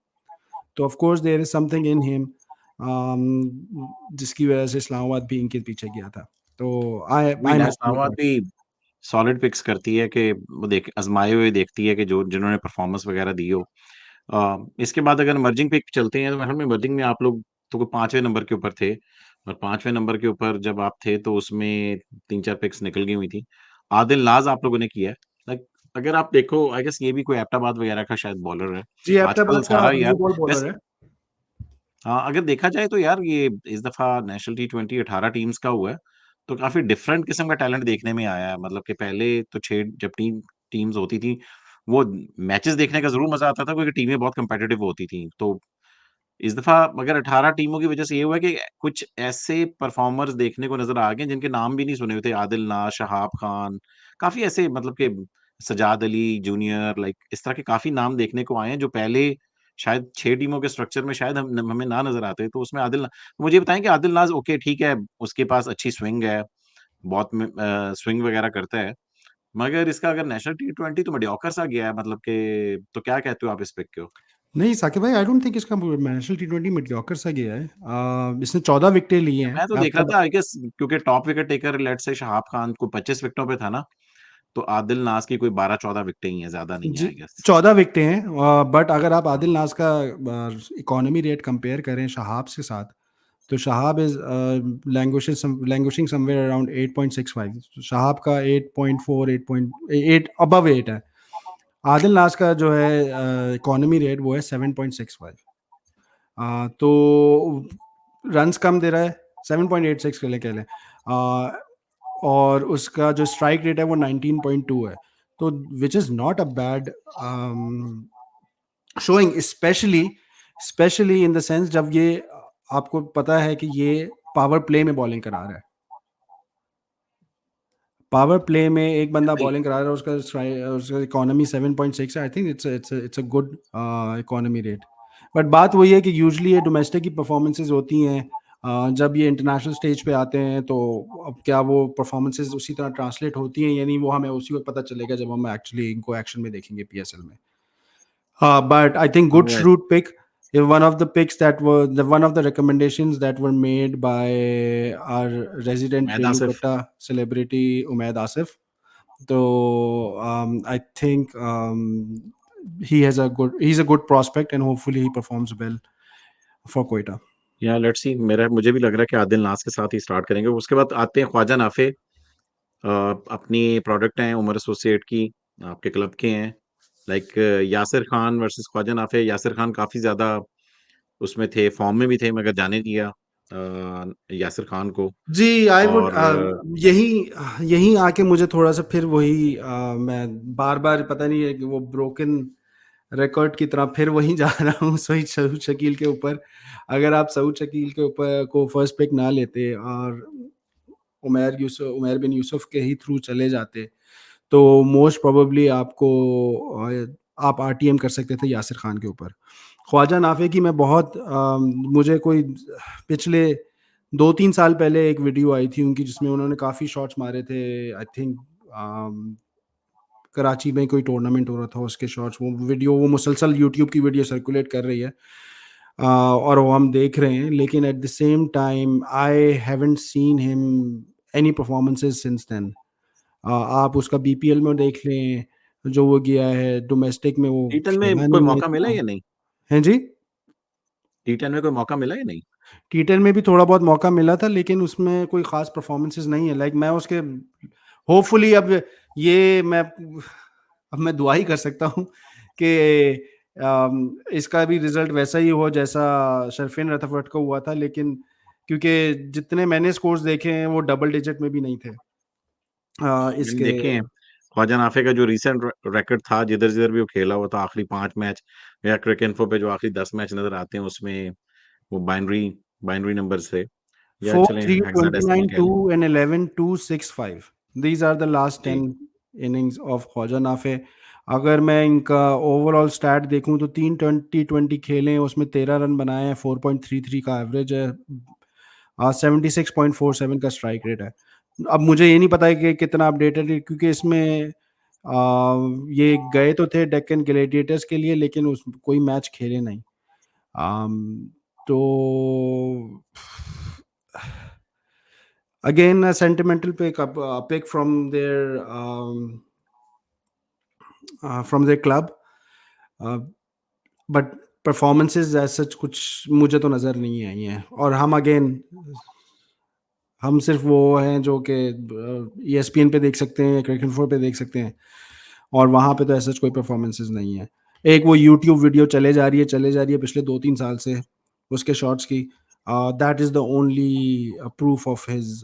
तो of course there is something in him, जिसकी वजह से इस्लामाबाद भी इनके पीछे गया था। तो वही आई एम ना, हैप्पी विद इस्लामाबाद दैट। भी सॉलिड पिक्स करती है कि वो देख आज़माए हुए देखती है कि जो जिन्होंने परफॉर्मेंस वगैरह दी हो। इसके बाद अगर इमर्जिंग पे चलते हैं, तो मेरे ख्याल में इमर्जिंग में आप लोग तो 5वें नंबर के ऊपर थे, और 5वें नंबर के ऊपर जब आप थे तो उसमें 3-4 पिक्स निकल गई हुई थी। आदिल नाज़ आप लोगों ने किया है। लाइक अगर आप देखो, आई गेस ये भी कोई एबटाबाद वगैरह का शायद बॉलर है। जी, आजकल एबटाबाद का सारा न्यू यार बॉल बॉलर वैसे, है। हाँ, अगर देखा जाए तो यार ये इस दफ़ा नेशनल टी20 18 टीम्स का हुआ है, तो काफ़ी डिफरेंट किस्म का टैलेंट देखने में आया है। मतलब कि पहले तो 6 जब टीम्स होती थी, वो मैचेस देखने का ज़रूर मज़ा आता था, क्योंकि टीमें बहुत कॉम्पिटिटिव होती थी। तो इस दफ़ा मगर 18 टीमों की वजह से ये हुआ कि कुछ ऐसे परफ़ॉर्मर्स देखने को नज़र आ गए जिनके नाम भी नहीं सुने हुए थे। आदिल नाज़, शहाब खान, काफ़ी ऐसे, मतलब कि सजाद अली जूनियर, लाइक इस तरह के काफ़ी नाम देखने को आए हैं, जो पहले शायद 6 टीमों के स्ट्रक्चर में शायद हमें ना नज़र आते। तो उसमें मुझे ये बताएँ कि आदिल नाज़, ओके ठीक है, उसके पास अच्छी स्विंग है, बहुत स्विंग वगैरह करता है, मगर इसका अगर नेशनल T20 तो मीडियोकर सा गया है, मतलब कि तो क्या कहते हो आप इस पिक को? नहीं साकिब भाई, आई डोंट थिंक इसका नेशनल टी20 मीडियोकर सा गया है। इसने 14 विकेटें ली हैं। मैं तो देख आपका रहा था आई गेस, क्योंकि टॉप विकेट टेकर लेट से शहाब खान को 25 विकेटों पे था ना, तो आदिल नाज की कोई 12-14 विकेटें ही है, ज्यादा नहीं है जी, आई गेस। 14 विकेटें हैं, बट अगर आप आदिल नाज का इकोनॉमी रेट कंपेयर करें शहाब के साथ, तो Shahab is languishing somewhere around 8.65। Shahab का 8.4, 8.8 अबव 8 है। आदिल नाज का जो है इकोनॉमी रेट वो है 7.65। तो रन्स कम दे रहा है, 7.86 के लिए कह लें। और उसका जो स्ट्राइक रेट है वो 19.2 है। तो which is not a bad showing, specially in the sense जब ये आपको पता है कि ये पावर प्ले में बॉलिंग करा रहा है। पावर प्ले में एक बंदा नहीं, बॉलिंग करा रहा है, उसका इकोनॉमी 7.6 है। I think it's a good economy rate. But बात वही है कि यूजुअली ये डोमेस्टिक की परफॉर्मेंसेज होती हैं, जब ये इंटरनेशनल स्टेज पे आते हैं तो अब क्या वो परफॉर्मेंसेज उसी तरह ट्रांसलेट होती हैं या नहीं, वो हमें उसी वक्त पता चलेगा जब हम एक्चुअली इनको एक्शन में देखेंगे पीएसएल में। But I think good वो shrewd pick. One of the picks that were the one of the recommendations that were made by our resident maida Renu सिर्फ, Katta celebrity Umaid Asif. So I think he's a good prospect and hopefully he performs well for Quetta. या let's see, मेरा मुझे भी लग रहा है कि आदिल नाज के साथ ही स्टार्ट करेंगे। उसके बाद आते हैं ख्वाजा नाफे। अपनी प्रोडक्ट हैं उमर एसोसिएट की, आपके क्लब के हैं। Like Yasir Khan versus Khawaja Nafay. यासिर खान काफी ज्यादा उसमें थे, फॉर्म में भी थे, मगर जाने दिया यासिर खान को। जी, आई वुड और यही यही आके मुझे थोड़ा सा फिर वही मैं बार बार पता नहीं है कि वो ब्रोकन रिकॉर्ड की तरह फिर वहीं जा रहा हूँ सऊद शकील के ऊपर। अगर आप सऊद शकील के ऊपर को फर्स्ट पिक ना लेते और उमर बिन यूसुफ के ही थ्रू चले जाते, तो मोस्ट प्रोबेबली आपको आप आरटीएम कर सकते थे यासिर खान के ऊपर। ख्वाजा नाफे की मैं बहुत मुझे कोई पिछले 2-3 साल पहले एक वीडियो आई थी उनकी जिसमें उन्होंने काफ़ी शॉट्स मारे थे। आई थिंक कराची में कोई टूर्नामेंट हो रहा था, उसके शॉट्स, वो वीडियो वो मुसलसल यूट्यूब की वीडियो सर्कुलेट कर रही है। और वो हम देख रहे हैं, लेकिन at the same time I haven't seen him any performances since then. आप उसका बीपीएल में देख लें, जो वो गया है डोमेस्टिक में वो टी10 में खेला कोई नहीं है मौका मिला इतना। या नहीं? हैं जी? टी10 में कोई मौका मिला या नहीं? टी10 में भी थोड़ा बहुत मौका मिला था, लेकिन उसमें कोई ख़ास परफॉर्मेंसेस नहीं है। लाइक मैं उसके होपफुली अब मैं दुआ ही कर सकता हूँ कि इसका भी रिज़ल्ट वैसा ही हो जैसा शरफ़ीन रथफट को हुआ था, लेकिन क्योंकि जितने मैंने स्कोर्स देखे हैं वो डबल डिजिट में भी नहीं थे मैंने इसके। देखे हैं ख्वाजा नाफे का जो रिसेंट रिकॉर्ड था, जिधर जिधर भी वो खेला हुआ था, आखिरी 5 मैच, या क्रिकेट पे जो आखिरी 10 मैच नजर आते हैं, उसमें वो बाइनरी बाइनरी नंबर थे, या 4, चलें 3, हेक्साडेसिमल 29, कह 2 लें। and 11, 2, 6, 5. These are the last ji 10 innings of Khwaja Nafe. अगर मैं इनका ओवरऑल स्टैट देखूं तो 3 20 खेले हैं, उसमें 13 रन बनाए हैं, 4.33 का एवरेज है, 76.47 का स्ट्राइक रेट है। अब मुझे ये नहीं पता है कि कितना अपडेटेड है, क्योंकि इसमें ये गए तो थे डेक्कन ग्लैडिएटर्स के लिए, लेकिन उस कोई मैच खेले नहीं। तो again a sentimental pick, a pick from their club, uh, but performances as such कुछ मुझे तो नज़र नहीं आई हैं। और हम सिर्फ वो हैं जो कि ESPN पे देख सकते हैं, क्रिकेट फोर पे देख सकते हैं, और वहाँ पे तो ऐसा कोई परफॉर्मेंसेस नहीं है। एक वो यूट्यूब वीडियो चले जा रही है पिछले 2-3 साल से उसके शॉट्स की, that is the only proof of his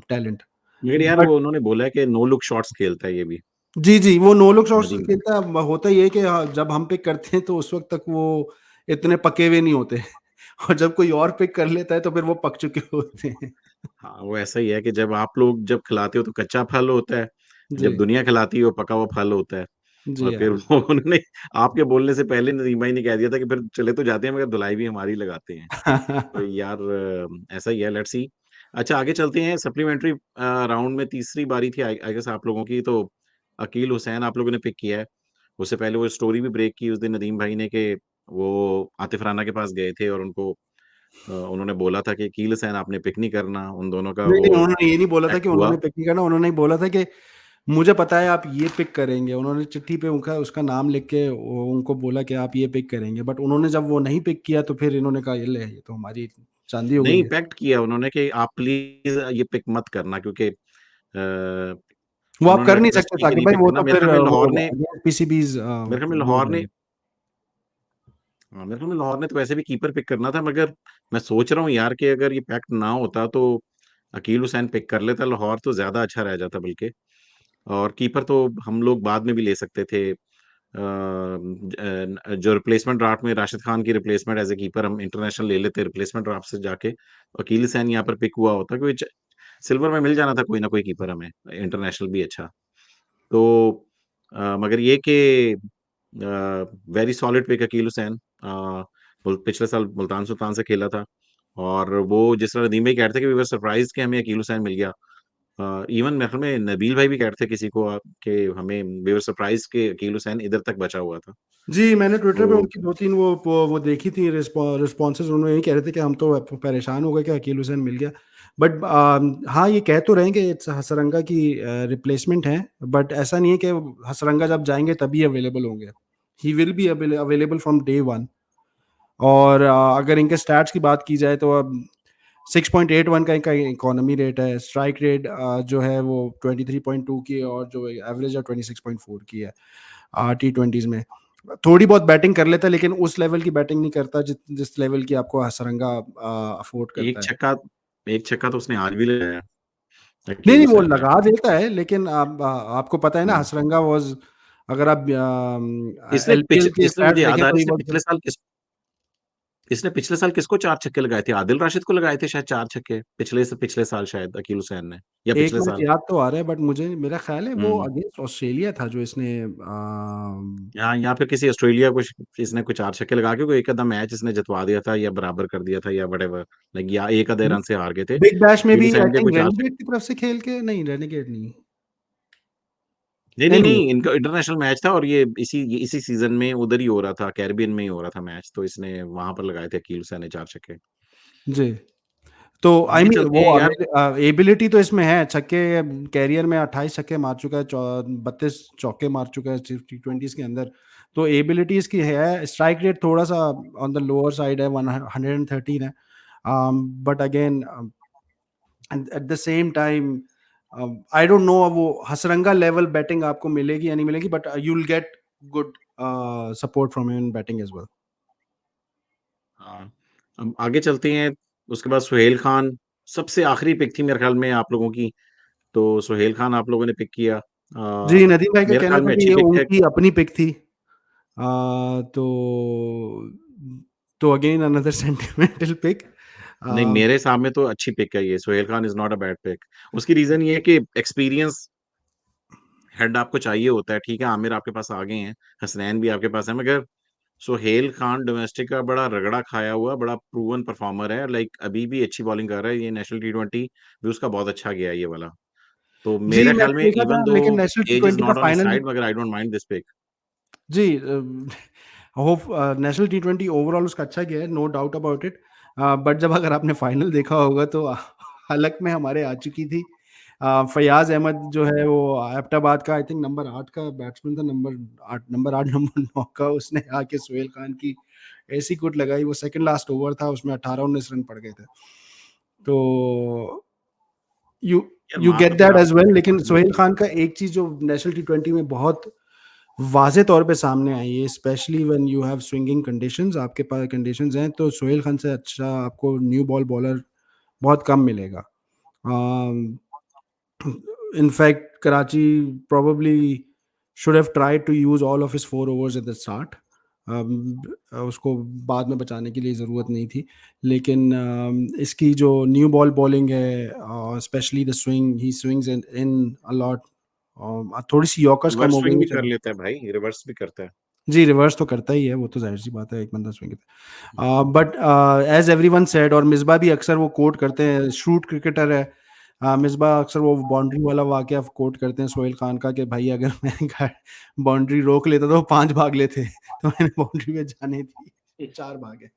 talent. मगर यार बट वो उन्होंने बोला है कि नो लुक शॉट्स खेलता है ये भी, जी, जी, वो नो लुक शॉट्स नदीम। खेलता है। होता ये है कि जब हम पिक करते हैं तो उस वक़्त तक वो इतने पके हुए नहीं होते और जब कोई और पिक कर लेता है तो फिर वो पक चुके होते हैं। हाँ, वो ऐसा ही है कि जब आप लोग जब खिलाते हो तो कच्चा फल होता है, जी, जब दुनिया खिलाती है वो पका हुआ फल होता है। और जी फिर हाँ। वो उन्होंने आपके बोलने से पहले नदीम भाई ने कह दिया था कि फिर चले तो जाते हैं, मगर धुलाई भी हमारी लगाते हैं। तो यार ऐसा ही है, लेट्स सी। अच्छा, आगे चलते हैं सप्लीमेंट्री राउंड में तीसरी बारी थी आई आई गेस आप लोगों की, तो अकील हुसैन आप लोगों ने पिक किया है। उससे पहले वो स्टोरी भी ब्रेक की उस दिन नदीम भाई ने कि वो आतिफ राना के पास गए थे और उनको उन्होंने बोला था कि अकील हुसैन आपने पिक नहीं करना, उन दोनों का नहीं, वो नहीं, उन्होंने ये नहीं बोला था एक्ट कि हुआ। उन्होंने पिक नहीं करना, उन्होंने बोला था कि मुझे पता है आप ये पिक करेंगे। उन्होंने चिट्ठी पे उनका उसका नाम लिख के उनको बोला कि आप ये पिक करेंगे, बट उन्होंने जब वो नहीं पिक किया तो फिर इन्होंने कहा, ये ले, ये तो हमारी चांदी हो गई नहीं, है। पैक्ट किया उन्होंने कि आप प्लीज़ ये पिक मत करना क्योंकि वो आप उन्होंने कर नहीं रिक्वेस्ट सकते की था कि कि नहीं भाई पिक वो करना। तो फिर वो ने अगेंस्ट पीसीबीज़ मेरे ख्याल में वो लाहौर है। ने हाँ, मेरे ख्याल में लाहौर ने तो वैसे भी कीपर पिक करना था, मगर मैं सोच रहा हूँ यार कि अगर ये पैक्ट ना होता तो अकील हुसैन पिक कर लेता लाहौर, तो ज़्यादा अच्छा रह जाता बल्कि। और कीपर तो हम लोग बाद में भी ले सकते थे। जो रिप्लेसमेंट ड्राफ्ट में राशिद खान की रिप्लेसमेंट एज़ ए कीपर हम इंटरनेशनल ले लेते रिप्लेसमेंट ड्राफ्ट से जाके। अकील हुसैन यहाँ पर पिक हुआ होता, क्योंकि सिल्वर में मिल जाना था कोई ना कोई कीपर हमें, इंटरनेशनल भी अच्छा। तो मगर ये कि very solid pick Aqeel Hussain. पिछले साल मुल्तान सुल्तान से खेला था और वो जिस तरह नदीम भाई कह रहे थे कि वी वर सरप्राइज्ड कि हमें अकील हुसैन मिल गया। इवन मेरे ख्याल में नबील भाई भी कह रहे थे किसी को कि हमें वी वर सरप्राइज्ड कि अकील हुसैन इधर तक बचा हुआ था। जी, मैंने ट्विटर पे तो उनकी 2-3 वो देखी थी रिस्पॉन्सेज़, उन्होंने यही कह रहे थे कि हम तो परेशान हो गए कि अकील हुसैन मिल गया। बट हाँ, ये कह तो रहे हैं कि इट्स हसरंगा की रिप्लेसमेंट है, बट ऐसा नहीं है कि हसरंगा जब जाएँगे तभी अवेलेबल होंगे। He will be available from day 1। और अगर इनके स्टैट्स की बात की जाए तो अब 6.81 का इनका इकोनॉमी रेट है, स्ट्राइक रेट जो है वो 23.2 की है और जो एवरेज है 26.4 की है टी20s में। थोड़ी बहुत बैटिंग कर लेता है लेकिन उस लेवल की बैटिंग नहीं करता जिस लेवल की आपको हसरंगा अफोर्ड एक करता है। छक्का एक छक्का तो उसने आज भी लगाया नहीं, अकील नहीं, वो हुसैन ने। लगा देता है लेकिन आपको पता है ना हम्म। हसरंगा वाज़, अगर आप एलपीएल के इसने मुझे स्टैट्स याद देखें आ रहा तो है ही बहुत। इसने पिछले साल किसको चार छक्के लगाए थे? आदिल राशिद को लगाए थे शायद चार छक्के, पिछले से पिछले साल शायद अकील हुसैन ने, या एक पिछले मैच साल। याद तो आ रहा है बट मुझे मेरा ख़्याल है वो हम्म। अगेंस्ट ऑस्ट्रेलिया था जो इसने या फिर किसी ऑस्ट्रेलिया को इसने कुछ चार छक्के लगा के कोई एक आधा मैच इसने जितवा दिया था या बराबर कर दिया था या व्हाटएवर, लाइक या एक आधे रन से हार गए थे बिग बैश में अकील भी आई हुसैन के थिंक कोई चार रेनेगेट छक्के। की तरफ से खेल के, नहीं रेनेगेट नहीं। नहीं नहीं एनीवे, नहीं, इनका इंटरनेशनल मैच था और ये इसी सीजन में उधर ही हो रहा था, कैरिबियन में ही हो रहा था मैच, तो इसने वहां पर लगाए थे अकील हुसैन ने चार छक्के। जी। तो आई आगे मीन चलते वो हैं यार। एबिलिटी तो इसमें है, छक्के कैरियर में 28 छक्के मार चुका है, 32 चौके मार चुका है सिर्फ टी20s के अंदर। तो एबिलिटी इसकी है, स्ट्राइक रेट थोड़ा-सा ऑन द लोअर साइड है, 113 है। But again and eight the same time I don't no अब वो हसरंगा लेवल बैटिंग आपको मिलेगी या नहीं मिलेगी, but you will get good support from him in batting as well. हाँ, अब आगे चलते हैं। उसके बाद सुहेल खान सबसे आखिरी पिक थी मेरे ख्याल में आप लोगों की, तो सुहेल खान आप लोगों ने पिक किया। जी, नदीम भाई का मेरे कहना ख्याल था में कि अच्छी ये पिक है। उनकी अपनी पिक थी। तो अगेन अनदर सेंटिमेंटल पिक। नहीं, मेरे हिसाब में तो अच्छी पिक है ये, Suhail Khan is not a bad pick. उसकी रीजन ये है कि एक्सपीरियंस हेड आपको चाहिए होता है, ठीक है, आमिर आपके पास आ गए हैं, हसनैन भी आपके पास है, मगर सुहेल खान डोमेस्टिक का बड़ा रगड़ा खाया हुआ बड़ा प्रूवन परफॉर्मर है, लाइक अभी भी अच्छी बॉलिंग कर रहा है, ये नेशनल टी20 भी उसका बहुत अच्छा गया है ये वाला। तो जी, मेरे ख्याल मैंने में देखा था इवन दो लेकिन नेशनल एज इज टी20 का not on his final. Side, मगर I don't mind this pick. जी, होप नेशनल टी20 ओवरऑल उसका अच्छा गया है, no doubt about it. But जब अगर आपने फाइनल देखा होगा तो हलक में हमारे आ चुकी थी। फैयाज़ अहमद जो है वो एबटाबाद का आई थिंक नंबर 8 का बैट्समैन था, नंबर 8 नंबर 9 का, उसने आके सोहेल खान की ऐसी कुट लगाई, वो सेकंड लास्ट ओवर था, उसमें 18-19 रन पड़ गए थे। तो यू यार यू वहां गेट पर फिर दैट एज़ आपको वेल, देखना लेकिन पड़ेगा। सोहेल खान का एक चीज़ जो नेशनल टी20 में बहुत वाज़े तौर पे सामने आई है, specially when you have swinging conditions, आपके पास कंडीशंस हैं, तो सोहेल खान से अच्छा आपको न्यू बॉल बॉलर बहुत कम मिलेगा। Um, in fact Karachi probably should have tried to use all of his 4 overs at the start. Um, उसको बाद में बचाने के लिए ज़रूरत नहीं थी। लेकिन इसकी जो न्यू बॉल बॉलिंग है, specially the swing, he swings in a lot, थोड़ी-सी यॉर्कर्स कम रिवर्स हो स्विंग गई भी हैं कर चलो। लेता है भाई, रिवर्स भी करता है। जी, रिवर्स तो करता ही है, वो तो ज़ाहिर-सी बात है, एक बंदा swing but as everyone said, और मिसबा भी अक्सर वो कोट करते हैं, श्रूड क्रिकेटर है। मिसबा अक्सर वो बाउंड्री वाला वाक़या कोट करते हैं सोहेल खान का कि भाई अगर मैं बाउंड्री रोक लेता तो वो 5 भाग लेते, तो मैंने बाउंड्री पे जाने दी, 4 भागे।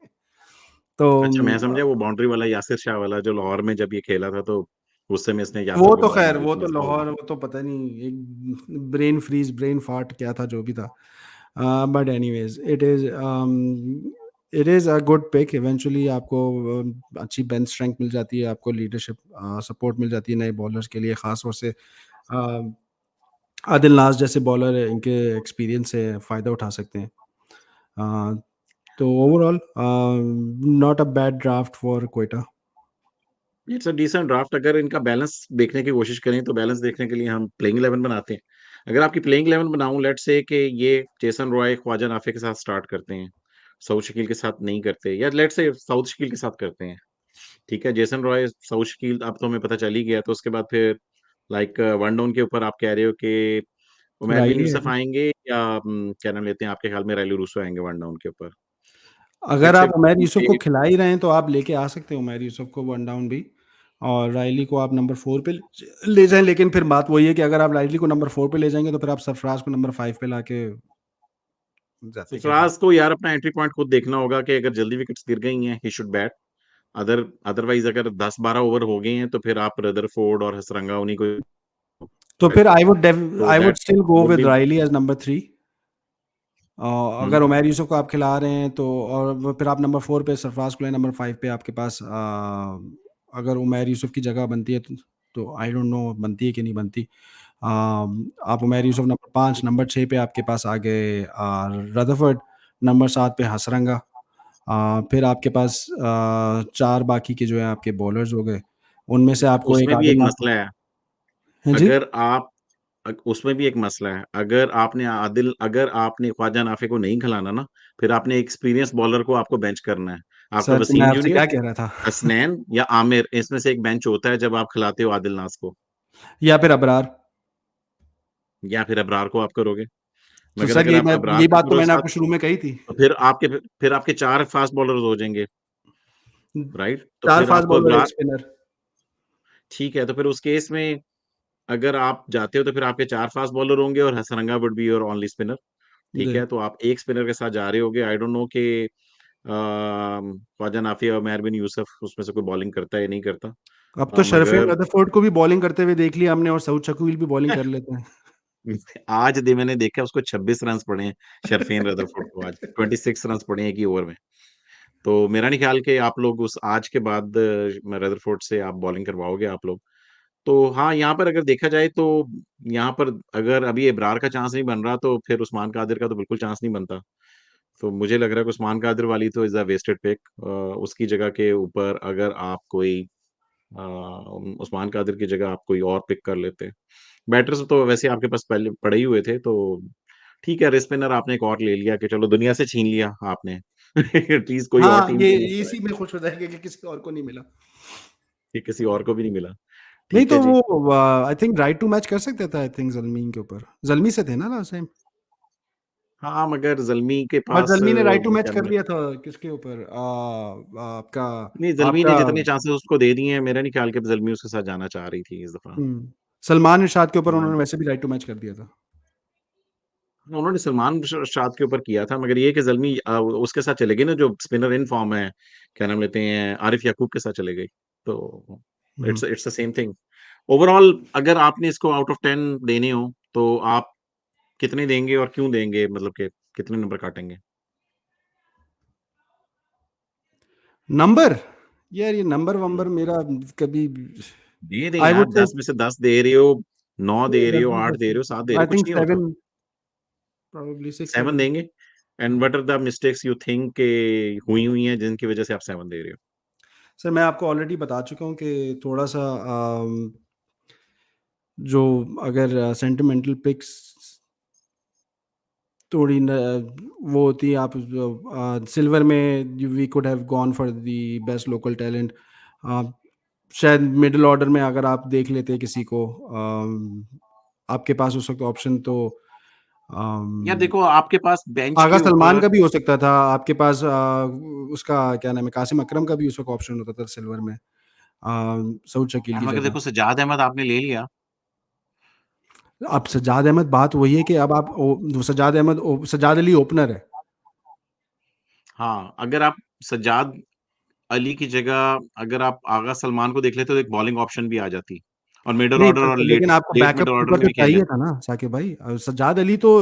तो अच्छा, मैं समझा वो बाउंड्री वाला यासिर शाह वाला जो लाहौर में जब ये खेला था, तो उस समय इसने यासिर वो पे तो बॉल ख़ैर, मारी वो थी, तो मिसबाह लाहौर, वाली। वो तो पता नहीं, एक ब्रेन फ्रीज़, ब्रेन फार्ट क्या था, जो भी था। But anyways it is a good pick. Eventually आपको अच्छी बेंच स्ट्रेंथ मिल जाती है, आपको लीडरशिप सपोर्ट मिल जाती है नए बॉलर्स के लिए, ख़ास तौर से आदिल नाज़ जैसे बॉलर है, इनके एक्सपीरियंस से फ़ायदा उठा सकते हैं। अ, तो overall not a bad draft for Quetta. It's a decent draft. अगर इनका बैलेंस देखने की कोशिश करें, तो बैलेंस देखने के लिए हम प्लेइंग 11 बनाते हैं। अगर आपकी प्लेइंग 11 बनाऊँ, लेट्स से कि ये जेसन रॉय, ख्वाजा नाफे के साथ स्टार्ट करते हैं, सऊद शकील के साथ नहीं करते, या लेट्स से सऊद शकील के साथ करते हैं, ठीक है? जेसन रॉय, सऊद शकील अब तो हमें पता चल ही गया, तो उसके बाद फिर लाइक वन डाउन के ऊपर आप कह रहे हो कि उमर बिन रायली है यूसुफ ना? आएँगे, या क्या नाम लेते हैं, आपके ख्याल में राइली रूसो आएँगे वन डाउन के ऊपर? फिर अगर से आप उमैर यूसुफ को ये खिला ही रहे हैं, तो आप लेके आ सकते हैं उमैर यूसुफ को वन डाउन भी, और रायली को आप नंबर 4 पे ले जाएँ, लेकिन फिर बात वही है कि अगर आप रायली को नंबर 4 पे ले जाएँगे, तो फिर आप सरफराज को नंबर 5 पे लाके जाते क्या फ़ायदा? सरफराज को यार अपना एंट्री पॉइंट खुद देखना होगा कि अगर जल्दी विकेट्स गिर गई हैं, ही शुड बैट। अदरवाइज़ अगर 10-12 ओवर हो गए हैं, तो फिर आप रदरफोर्ड और हसरंगा उन्हीं को तो फिर करते हैं। तो I would that still go would with be Rilee as number 3। हुँ, अगर उमैर यूसुफ को आप खिला रहे हैं, तो और वो फिर आप नंबर 4 पे सरफराज को लें, नंबर 5 पे आपके पास अगर उमैर यूसुफ की जगह बनती है, तो आई डोंट नो बनती है कि नहीं बनती। आप उमैर यूसुफ नंबर 5, नंबर 6 पे आपके पास आ गए रदरफोर्ड, नंबर 7 पे हसरंगा। फिर आपके पास 4 बाकी के जो है आपके बॉलर्स हो गए। उनमें से आपको एक उसमें भी आदिल एक नाज़। मसला है। हाँ जी? अगर आप उसमें भी एक मसला है। अगर आपने ख्वाजा नाफे को नहीं खिलाना ना, फिर आपने एक्सपीरियंस बॉलर को आपको बेंच करना है। आपका सर, तो मैं वसीम आपसे जूनियर, क्या कह रहा था? हसनैन या आमिर, इसमें से एक बेंच होता है जब आप खिलाते हो आदिल नाज़ को, या फिर अबरार। या फिर अबरार को आप करोगे। तो मगर सर, अगर आप अबरार यही को बात तो करोगे मैंने साथ, आपको शुरू में कही थी। तो फिर आपके 4 फास्ट बॉलर्स हो जाएँगे, राइट? तो 4 फिर फास्ट आपको बॉलर, 1 अबरार, स्पिनर। ठीक है, तो फिर उस केस में अगर आप जाते हो, तो फिर आपके 4 फास्ट बॉलर होंगे और Hasaranga would be your only spinner, ठीक जी। है? तो आप एक स्पिनर के साथ जा रहे होगे। आई डोंट नो कि ख्वाजा नाफी और मेहर बिन यूसुफ उसमें से कोई बॉलिंग करता है या नहीं करता। अब तो शरफ़ीन मगर रदरफोर्ड को भी बॉलिंग करते हुए देख लिया हमने, और सऊद शकील भी बॉलिंग कर लेते हैं। आज दे मैंने देखा उसको 26 रन्स पड़े हैं, शरफीन रदरफोर्ड को आज 26 रन्स पड़े हैं एक ही ओवर में। तो मेरा नहीं ख्याल कि आप लोग उस आज के बाद रदरफोर्ड से आप बॉलिंग करवाओगे आप लोग। तो हाँ, यहाँ पर अगर देखा जाए, तो यहाँ पर अगर अभी इब्रार का चांस नहीं बन रहा, तो फिर उस्मान कादिर का तो बिल्कुल चांस नहीं बनता। तो मुझे लग रहा है कि उस्मान कादिर वाली तो इज़ अ वेस्टेड पिक। उसकी जगह के ऊपर अगर आप कोई उस्मान कादिर की जगह आप कोई और पिक कर लेते। बैटर्स तो वैसे आपके पास पहले पड़े ही हुए थे, तो ठीक है, रिस्ट स्पिनर आपने एक और ले लिया कि चलो दुनिया से छीन लिया आपने। एटलीस्ट कोई और हाँ, टीम ये को नहीं मिला है, इसी में खुश हो जाएँगे कि किसी और को नहीं मिला। कि किसी और को भी नहीं मिला। नहीं ठीक है तो जी। वो I think right to match कर सकते थे, आई थिंक ज़लमीन के ऊपर। ज़ल्मी से थे ना लास्ट टाइम? हाँ, मगर ज़ल्मी के बट पास ज़ल्मी ने राइट टू मैच क्या कर नाम है, लिया था किसके ऊपर? आपका नहीं, ज़ल्मी ने आपका जितने चांसेस उसको दे दिए हैं, मेरा नहीं ख्याल कि ज़ल्मी उसके साथ जाना चाह रही थी इस दफ़ा। सलमान इरशाद के ऊपर सलमान उन्होंने वैसे भी राइट टू मैच कर दिया था। उन्होंने सलमान शाद के ऊपर किया था, मगर ये है कि ज़ल्मी उसके साथ चले गई ना, जो स्पिनर इन फॉर्म है, क्या नाम लेते हैं, आरिफ याकूब के साथ चले गई। तो hmm. It's the same thing. Overall अगर आपने इसको आउट ऑफ 10 देने हो, तो आप कितने देंगे और क्यों देंगे? मतलब कि कितने नंबर काटेंगे? नंबर? यार ये नंबर-वंबर हुँ। मेरा कभी, दे दें आई यार, वुड से 10 में से 10 दे रहे हो, 9 दे रहे 10 हो, में 8 से दे रहे हो, 7 दे रहे आई हो, कुछ थिंक नहीं होता। 7, प्रोबब्ली 7 6-7। देंगे? And what are the mistakes you think के हुई हैं जिनकी वजह से आप 7 दे रहे हो? सर, मैं आपको ऑलरेडी बता चुका हूँ कि थोड़ा-सा जो अगर सेंटिमेंटल पिक्स थोड़ी न वो होती है, आप सिल्वर में we could have gone for the best local talent. Uh, शायद मिडल ऑर्डर में अगर आप देख लेते किसी को, आपके पास उस वक़्त ऑप्शन तो यार अम, देखो आपके पास बेंच आगा के सलमान ऊपर का भी हो सकता था, आपके पास उसका क्या नाम है, कासिम अकरम का भी उस वक़्त ऑप्शन होता था सिल्वर में, सऊद शकील की मगर जगह। देखो सज्जाद अहमद आपने ले लिया। अब सज्जाद अहमद, बात वही है कि अब आप सज्जाद अहमद, सज्जाद अली ओपनर है। हाँ, अगर आप सज्जाद अली की जगह अगर आप आगा सलमान को देख लेते तो एक बॉलिंग ऑप्शन भी आ जाती और मिडल नहीं, ऑर्डर और लेकिन लेट आपको let backup middle order keeper में तो भी खेल चाहिए लेते। था ना साकिब भाई। सज्जाद अली तो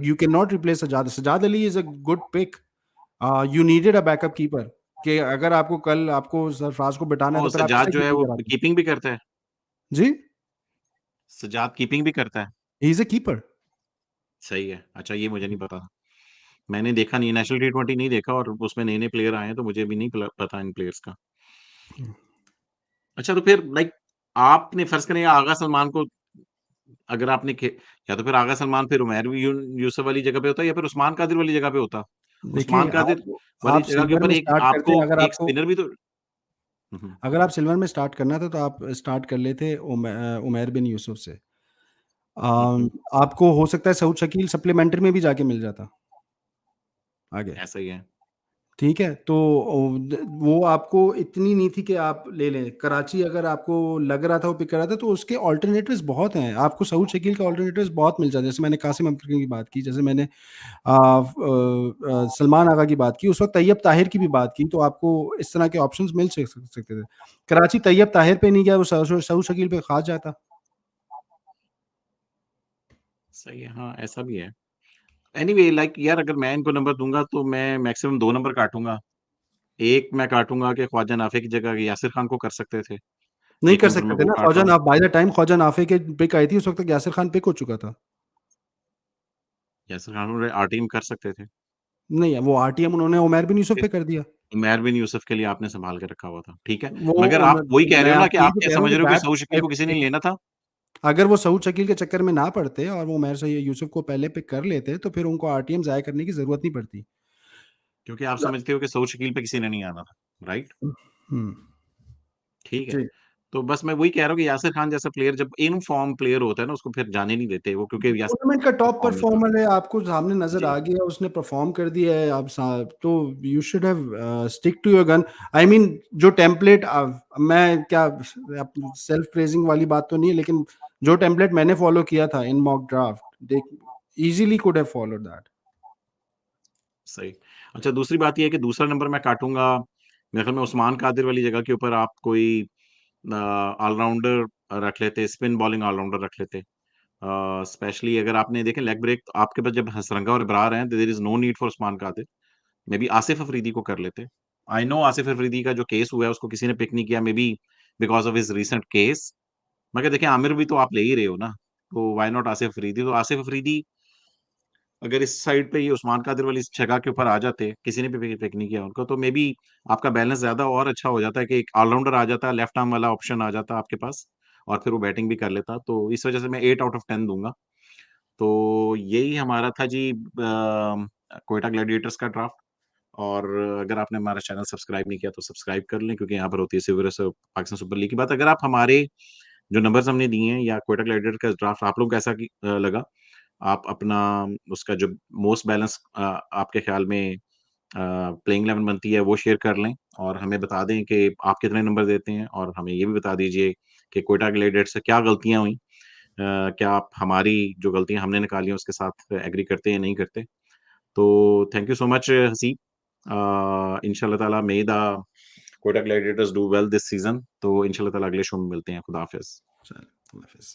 you can not replace Sajjad, Sajjad Ali is a good pick. You needed a backup keeper, कि अगर आपको कल आपको सरफराज को बिठाना है तो तो फिर आप सज्जाद किसे जो है कीपिंग वो कराते? कीपिंग भी करता है। जी? सज्जाद कीपिंग भी करता है। He is a keeper. सही है। अच्छा ये मुझे नहीं पता था। मैंने देखा नहीं है, नेशनल टी20 नहीं देखा और उसमें नए-नए प्लेयर आए हैं तो मुझे अभी नहीं पता इन प्लेयर्स का। अच्छा तो फिर लाइक आपने फ़र्ज़ करें आगा सलमान को अगर आपने खे या तो फिर आगा सलमान फिर उमर भी यूसुफ वाली जगह पे होता या फिर उस्मान कादिर वाली जगह पे होता। देखिए, उस्मान कादिर वाली आप जगह के सिल्वर ऊपर में एक स्टार्ट आपको करते, एक स्पिनर भी तो हुँ, हुँ। अगर आप सिल्वर में स्टार्ट करना था तो आप स्टार्ट कर लेते उमैर बिन यूसुफ से। हुँ, अम, हुँ। आपको हो सकता है सऊद शकील सप्लीमेंट्री में भी जाके मिल जाता आगे। ऐसा ही है। ठीक है? तो वो आपको इतनी नहीं थी कि आप ले लें। कराची अगर आपको लग रहा था वो पिक कर रहा था, तो उसके अल्टरनेटिव्स बहुत हैं। आपको सऊद शकील के अल्टरनेटिव्स बहुत मिल जाते हैं। जैसे मैंने कासिम अकरम की बात की, जैसे मैंने सलमान आगा की बात की, उस वक़्त तैयब ताहिर की भी बात की, तो आपको इस तरह के ऑप्शंस मिल सकते थे। कराची तैयब ताहिर पे नहीं गया, वो सऊद शकील पे खा जाता। सही है, हाँ, ऐसा भी है। एनीवे लाइक यार अगर मैं इनको नंबर दूँगा तो मैं मैक्सिमम 2 नंबर काटूँगा। एक मैं काटूँगा कि ख्वाजा नाफे की जगह यासिर खान को कर सकते थे। नहीं एक कर नंबर मैं सकते थे वो ना, काट रहा हूँ। By the time Khawaja Nafay की पिक आई थी, उस वक़्त तक यासिर खान पिक हो चुका था। यासिर खान और आरटीएम कर सकते थे। नहीं, वो आरटीएम उन्होंने उमैर बिन यूसुफ फिर पे कर दिया। उमैर बिन यूसुफ के लिए आपने सँभाल के रखा हुआ था, ठीक है। वो मगर आप उम, वही कह रहे मैं हो ना कि आपको यही आप तो क्या कह रहा हूँ समझ कि रहे हो कि दैट्स सऊद शकील को इफ किसी ने इफ लेना था? अगर वो सऊद शकील के चक्कर में ना पड़ते और वो उमैर से यूसुफ को पहले पिक कर लेते, तो फिर उनको आरटीएम ज़ाया करने की ज़रूरत नहीं पड़ती। क्योंकि आप समझते हो कि सऊद शकील पे किसी ने नहीं आना था, राइट? हुँ, ठीक है। जी। तो बस मैं वही कह रहा हूँ कि यासिर खान जैसा प्लेयर जब इन फॉर्म प्लेयर होता है ना, उसको फिर जाने नहीं देते वो क्योंकि यासिर टूर्नामेंट का खान टॉप फॉर्म में था। परफॉर्मर है, आपको सामने नज़र जी। आ गया, उसने परफॉर्म कर दिया है, आप सा तो you should have stick to your gun. I mean जो टेम्पलेट, मैं क्या सेल्फ प्रेज़िंग वाली बात तो नहीं है, लेकिन जो टेम्पलेट मैंने फॉलो किया था in mock draft, they easily could have followed that. सही। अच्छा दूसरी बात ये है कि दूसरा नंबर मैं काटूँगा, मेरे ख़्याल में उस्मान कादिर वाली जगह के ऊपर आप कोई ऑलराउंडर रख लेते, स्पिन बॉलिंग ऑलराउंडर रख लेते। स्पेशली अगर आपने देखें लेग ब्रेक आपके पास जब हसरंगा और इब्रार हैं, there is no need for Usman Qadir. May be Asif Afridi को कर लेते। आई नो आसिफ अफरीदी का जो केस हुआ है उसको किसी ने पिक नहीं किया, may be because of his recent case. मगर देखिए आमिर भी तो आप ले ही रहे हो ना, तो व्हाई नॉट आसिफ अफरीदी? तो आसिफ अफरीदी अगर इस साइड पे ये उस्मान कादिर वाली इस जगह के ऊपर आ जाते, किसी ने भी पिक नहीं किया उनको, तो मेबी आपका बैलेंस ज़्यादा और अच्छा हो जाता है कि एक ऑलराउंडर आ जाता, लेफ्ट आर्म वाला ऑप्शन आ जाता आपके पास और फिर वो बैटिंग भी कर लेता। तो इस वजह से मैं 8 आउट ऑफ 10 दूँगा। तो यही हमारा था जी क्वेटा ग्लैडिएटर्स का ड्राफ्ट और अगर आपने हमारा चैनल सब्सक्राइब नहीं किया तो सब्सक्राइब कर लें क्योंकि यहाँ पर होती है सीरियस पाकिस्तान सुपर लीग की बात। अगर आप हमारे जो नंबर्स हमने दिए हैं या क्वेटा ग्लैडिएटर का ड्राफ्ट आप लोगों को कैसा लगा? आप अपना उसका जो मोस्ट बैलेंस आपके ख्याल में प्लेइंग 11 बनती है वो शेयर कर लें और हमें बता दें कि आप कितने नंबर देते हैं और हमें ये भी बता दीजिए कि क्वेटा ग्लैडिएटर्स से क्या गलतियाँ हुई? क्या आप हमारी जो गलतियाँ हमने निकाली हैं उसके साथ एग्री करते हैं या नहीं करते? तो thank you so much Haseeb. इंशाल्लाह ताला मे the Quetta Gladiators do well this season तो इंशाल्लाह ताला अगले शो में मिलते हैं। खुदा हाफ़िज़। चलो, अल्लाह हाफ़िज़।